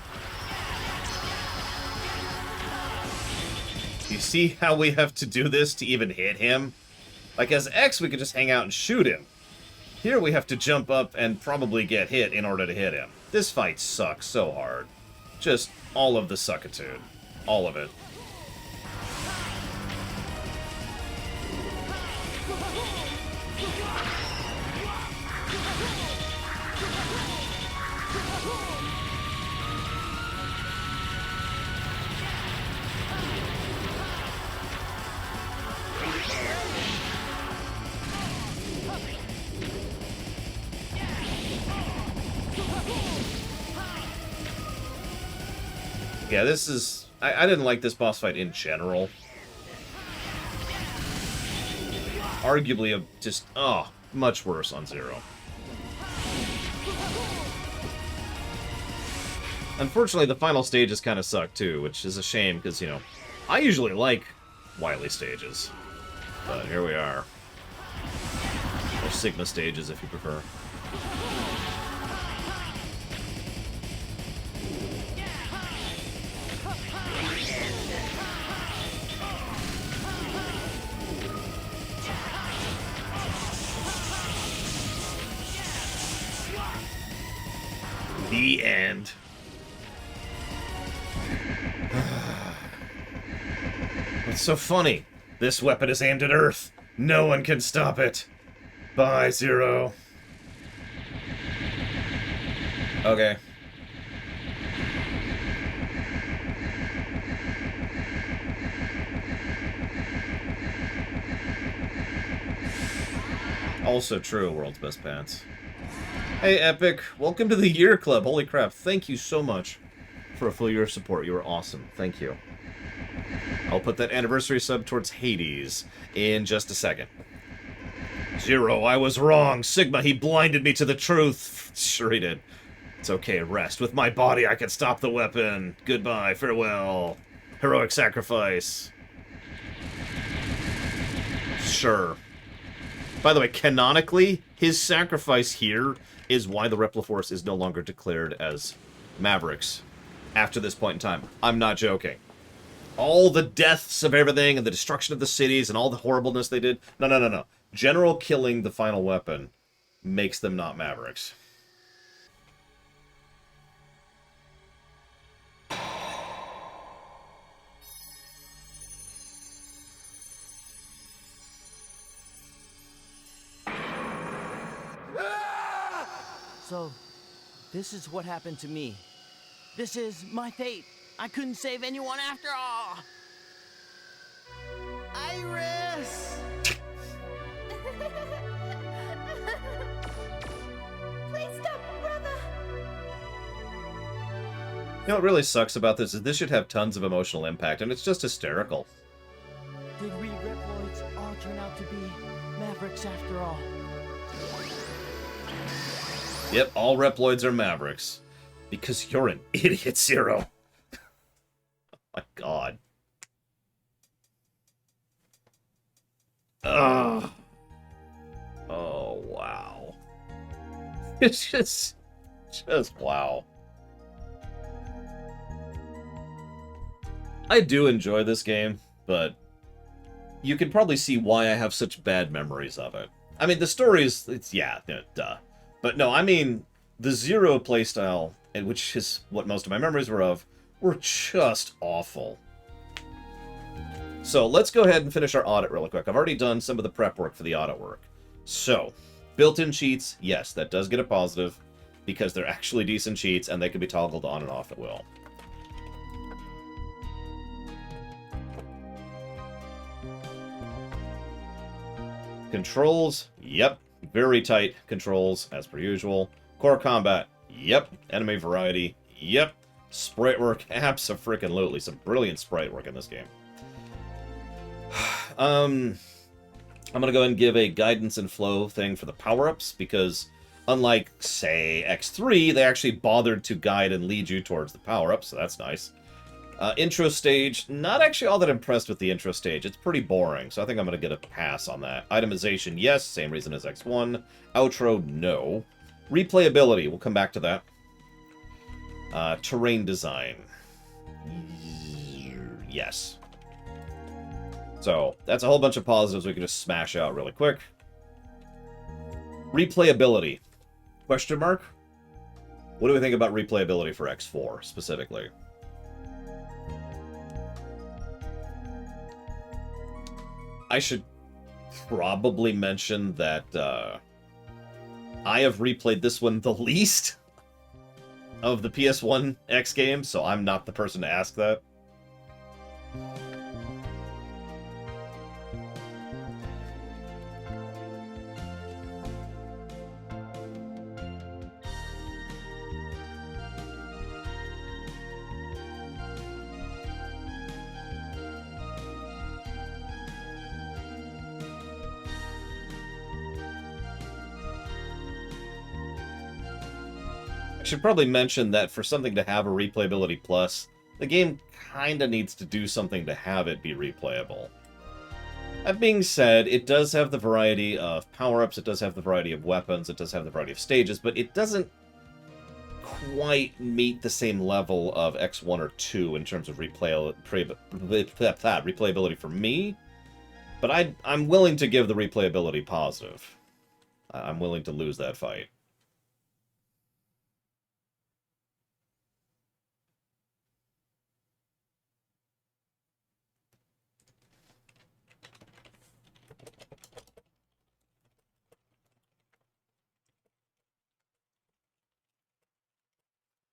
You see how we have to do this to even hit him? Like, as X, we could just hang out and shoot him. Here we have to jump up and probably get hit in order to hit him. This fight sucks so hard. Just all of the suckitude. All of it. Yeah, this is... I didn't like this boss fight in general. Arguably, just... Oh, much worse on Zero. Unfortunately, the final stages kind of suck, too, which is a shame, because, you know, I usually like Wily stages. But here we are. Or Sigma stages, if you prefer. The end. What's so funny? This weapon is aimed at Earth. No one can stop it. Bye, Zero. Okay. Also true, world's best pants. Hey, Epic. Welcome to the Year Club. Holy crap. Thank you so much for a full year of support. You were awesome. Thank you. I'll put that anniversary sub towards Hades in just a second. Zero, I was wrong. Sigma, he blinded me to the truth. Sure he did. It's okay, rest. With my body, I can stop the weapon. Goodbye, farewell. Heroic sacrifice. Sure. By the way, canonically, his sacrifice here is why the Repliforce is no longer declared as Mavericks after this point in time. I'm not joking. All the deaths of everything and the destruction of the cities and all the horribleness they did. No. General killing the final weapon makes them not Mavericks. So, this is what happened to me. This is my fate. I couldn't save anyone after all. Iris! Please stop, brother! You know what really sucks about this is this should have tons of emotional impact, and it's just hysterical. Did we Reploids all turn out to be Mavericks after all? Yep, all Reploids are Mavericks. Because you're an idiot, Zero. Oh my god. Ugh. Oh, wow. It's just wow. I do enjoy this game, but you can probably see why I have such bad memories of it. I mean, the story is, duh. But no, I mean, the Zero playstyle, and which is what most of my memories were of, were just awful. So let's go ahead and finish our audit really quick. I've already done some of the prep work for the audit work. So, built-in cheats, yes, that does get a positive, because they're actually decent cheats, and they can be toggled on and off at will. Controls, yep. Very tight controls, as per usual. Core combat, yep. Enemy variety, yep. Sprite work, abso-freaking-lutely. Some brilliant sprite work in this game. I'm gonna go ahead and give a guidance and flow thing for the power-ups, because Unlike, say, X3, they actually bothered to guide and lead you towards the power-up, so that's nice. Intro stage, not actually all that impressed with the intro stage. It's pretty boring, so I think I'm going to get a pass on that. Itemization, yes, same reason as X1. Outro, no. Replayability, we'll come back to that. Terrain design. Yes. So, that's a whole bunch of positives we can just smash out really quick. Replayability. Question mark? What do we think about replayability for X4, specifically? I should probably mention that I have replayed this one the least of the PS1 X games, so I'm not the person to ask that. Should probably mention that for something to have a replayability plus, the game kinda needs to do something to have it be replayable. That being said, it does have the variety of power-ups, it does have the variety of weapons, it does have the variety of stages, but it doesn't quite meet the same level of X1 or 2 in terms of replayability for me. But I'm willing to give the replayability positive. I'm willing to lose that fight.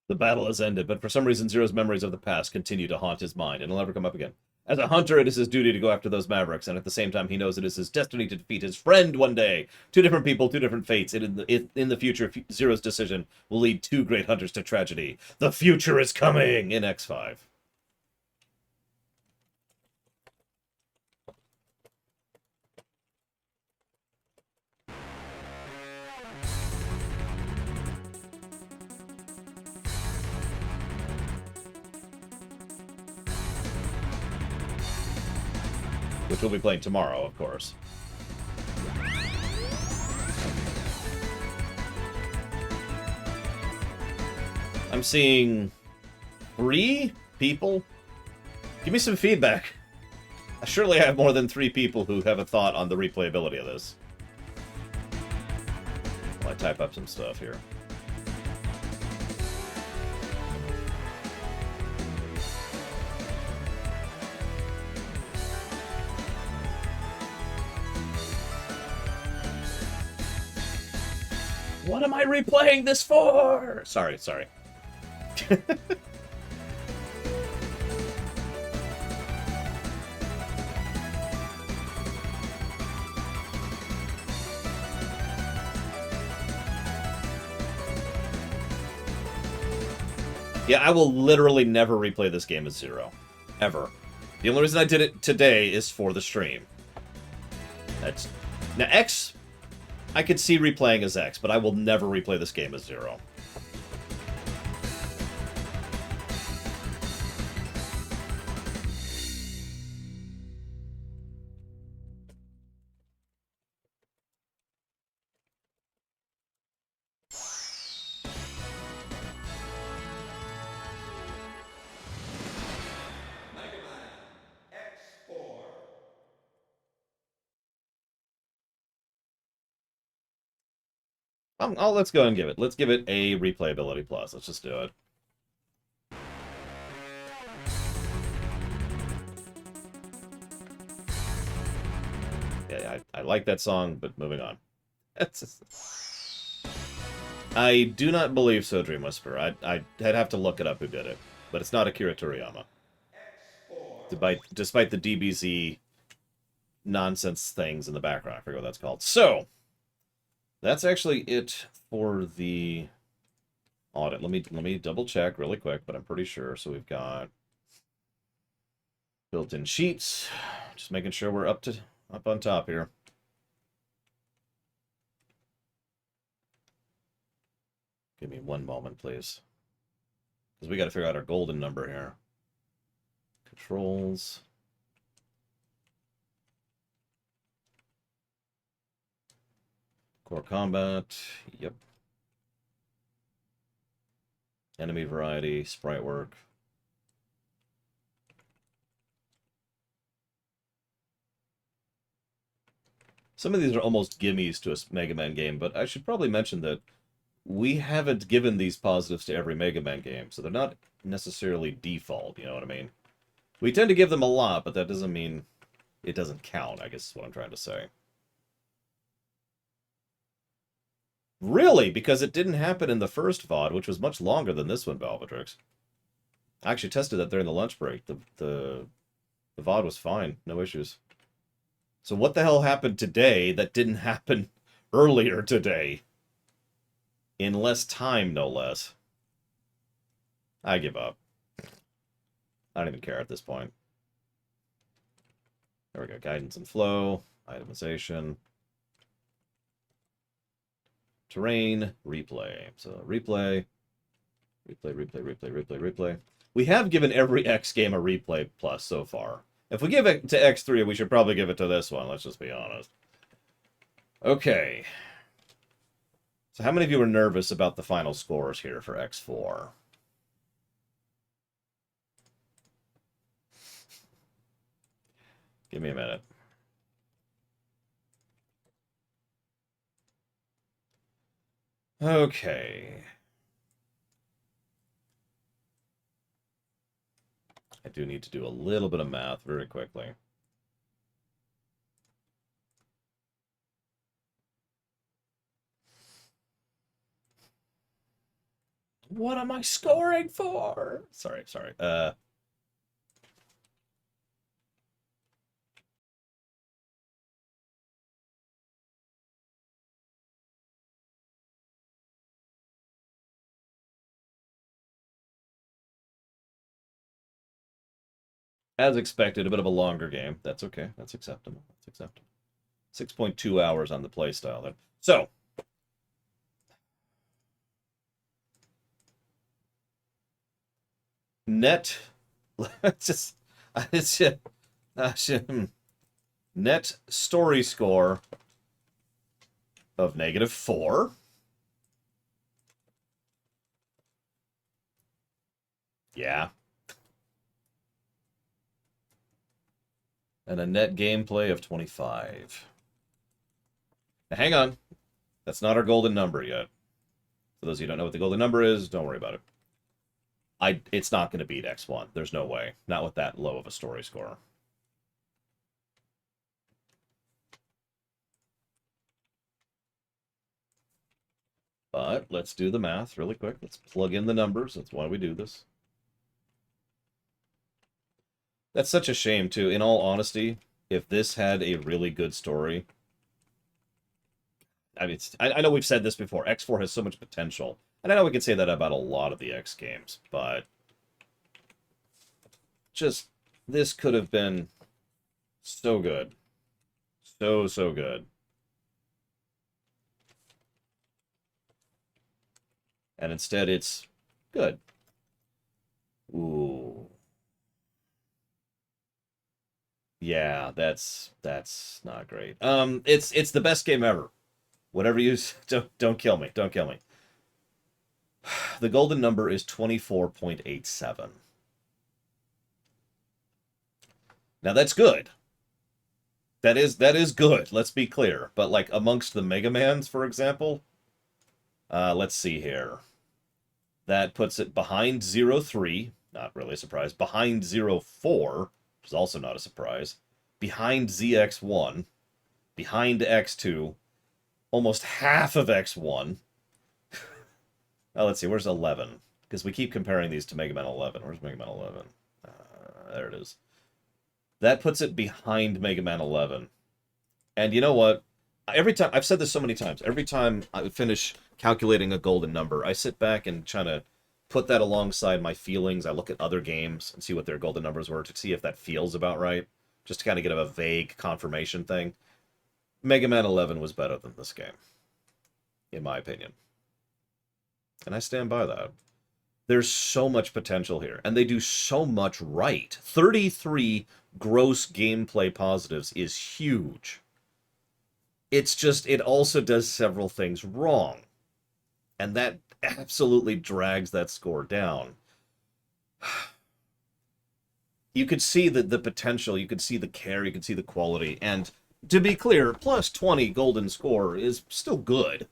The battle has ended, but for some reason Zero's memories of the past continue to haunt his mind, and he'll never come up again. As a hunter, it is his duty to go after those Mavericks, and at the same time he knows it is his destiny to defeat his friend one day. Two different people, two different fates, and in the future, Zero's decision will lead two great hunters to tragedy. The future is coming in X5. Which we'll be playing tomorrow, of course. I'm seeing 3 people. Give me some feedback. Surely I have more than 3 people who have a thought on the replayability of this. Well, I type up some stuff here. What am I replaying this for? Sorry. Yeah, I will literally never replay this game as Zero. Ever. The only reason I did it today is for the stream. That's... Now, X... I could see replaying as X, but I will never replay this game as Zero. Let's go and give it. Let's give it a replayability plus. Let's just do it. Yeah, I like that song, but moving on. I do not believe so, Dream Whisperer. I'd have to look it up who did it, but it's not Akira Toriyama. Despite the DBZ nonsense things in the background, I forget what that's called. So. That's actually it for the audit. Let me double check really quick, but I'm pretty sure. So we've got built-in sheets. Just making sure we're up on top here. Give me one moment, please. Because we got to figure out our golden number here. Controls. Core combat. Yep. Enemy variety. Sprite work. Some of these are almost gimmies to a Mega Man game, but I should probably mention that we haven't given these positives to every Mega Man game, so they're not necessarily default, you know what I mean? We tend to give them a lot, but that doesn't mean it doesn't count, I guess is what I'm trying to say. Really? Because it didn't happen in the first VOD, which was much longer than this one, Valvatrix. I actually tested that during the lunch break. The VOD was fine. No issues. So what the hell happened today that didn't happen earlier today? In less time, no less. I give up. I don't even care at this point. There we go. Guidance and flow. Itemization. Terrain. Replay. So replay. Replay. We have given every X game a replay plus so far. If we give it to X3, we should probably give it to this one. Let's just be honest. Okay. So how many of you were nervous about the final scores here for X4? Give me a minute. Okay. I do need to do a little bit of math very quickly. What am I scoring for? Sorry. As expected, a bit of a longer game. That's okay. That's acceptable. 6.2 hours on the playstyle there. So, net, it's net story score of -4. Yeah. And a net gameplay of 25. Now, hang on. That's not our golden number yet. For those of you who don't know what the golden number is, don't worry about it. It's not going to beat X1. There's no way. Not with that low of a story score. But let's do the math really quick. Let's plug in the numbers. That's why we do this. That's such a shame, too. In all honesty, if this had a really good story... I mean, I know we've said this before. X4 has so much potential. And I know we can say that about a lot of the X games, but... just, this could have been so good. So good. And instead it's good. Ooh. Yeah, that's not great. It's the best game ever. Whatever you don't kill me. Don't kill me. The golden number is 24.87. Now that's good. That is good. Let's be clear. But like amongst the Mega Mans, for example, let's see here. That puts it behind 03. Not really a surprise. Behind 04, which is also not a surprise. Behind ZX1. Behind X2. Almost half of X1. Oh, let's see. Where's 11? Because we keep comparing these to Mega Man 11. Where's Mega Man 11? There it is. That puts it behind Mega Man 11. And you know what? Every time, I've said this so many times, every time I finish calculating a golden number, I sit back and try to put that alongside my feelings. I look at other games and see what their golden numbers were to see if that feels about right. Just to kind of get a vague confirmation thing. Mega Man 11 was better than this game. In my opinion. And I stand by that. There's so much potential here, and they do so much right. 33 gross gameplay positives is huge. It's just, it also does several things wrong. And that absolutely drags that score down. You could see the potential, you could see the care, you could see the quality, and to be clear, plus 20 golden score is still good.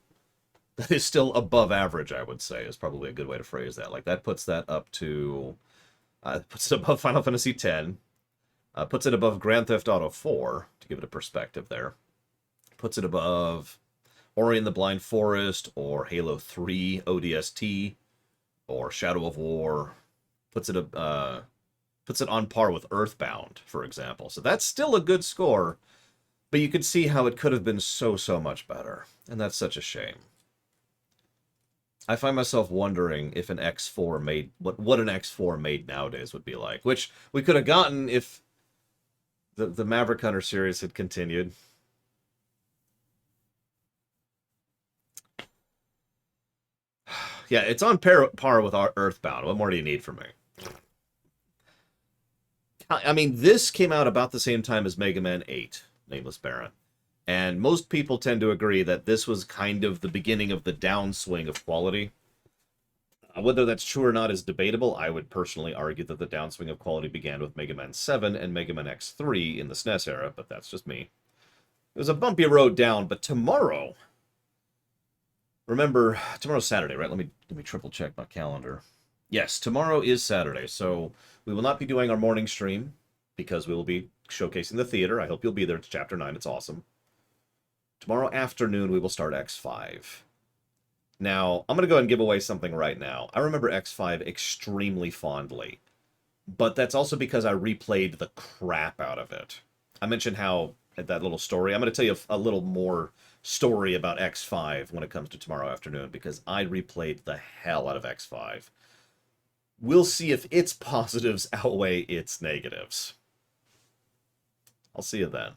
That is still above average, I would say, is probably a good way to phrase that. Like, that puts that up to... puts it above Final Fantasy X. Puts it above Grand Theft Auto 4, to give it a perspective there. Puts it above Ori and the Blind Forest, or Halo 3 ODST, or Shadow of War. Puts it on par with Earthbound, for example. So that's still a good score, but you could see how it could have been so much better. And that's such a shame. I find myself wondering if an X4 made... What an X4 made nowadays would be like. Which we could have gotten if the Maverick Hunter series had continued. Yeah, it's on par with our Earthbound. What more do you need from me? I mean, this came out about the same time as Mega Man 8, Nameless Baron. And most people tend to agree that this was kind of the beginning of the downswing of quality. Whether that's true or not is debatable. I would personally argue that the downswing of quality began with Mega Man 7 and Mega Man X3 in the SNES era, but that's just me. It was a bumpy road down, but tomorrow... Remember, tomorrow's Saturday, right? Let me triple check my calendar. Yes, tomorrow is Saturday, so we will not be doing our morning stream because we will be showcasing the theater. I hope you'll be there. It's Chapter 9. It's awesome. Tomorrow afternoon, we will start X5. Now, I'm going to go ahead and give away something right now. I remember X5 extremely fondly, but that's also because I replayed the crap out of it. I mentioned how, that little story, I'm going to tell you a little more story about X5 when it comes to tomorrow afternoon, because I replayed the hell out of X5. We'll see if its positives outweigh its negatives. I'll see you then.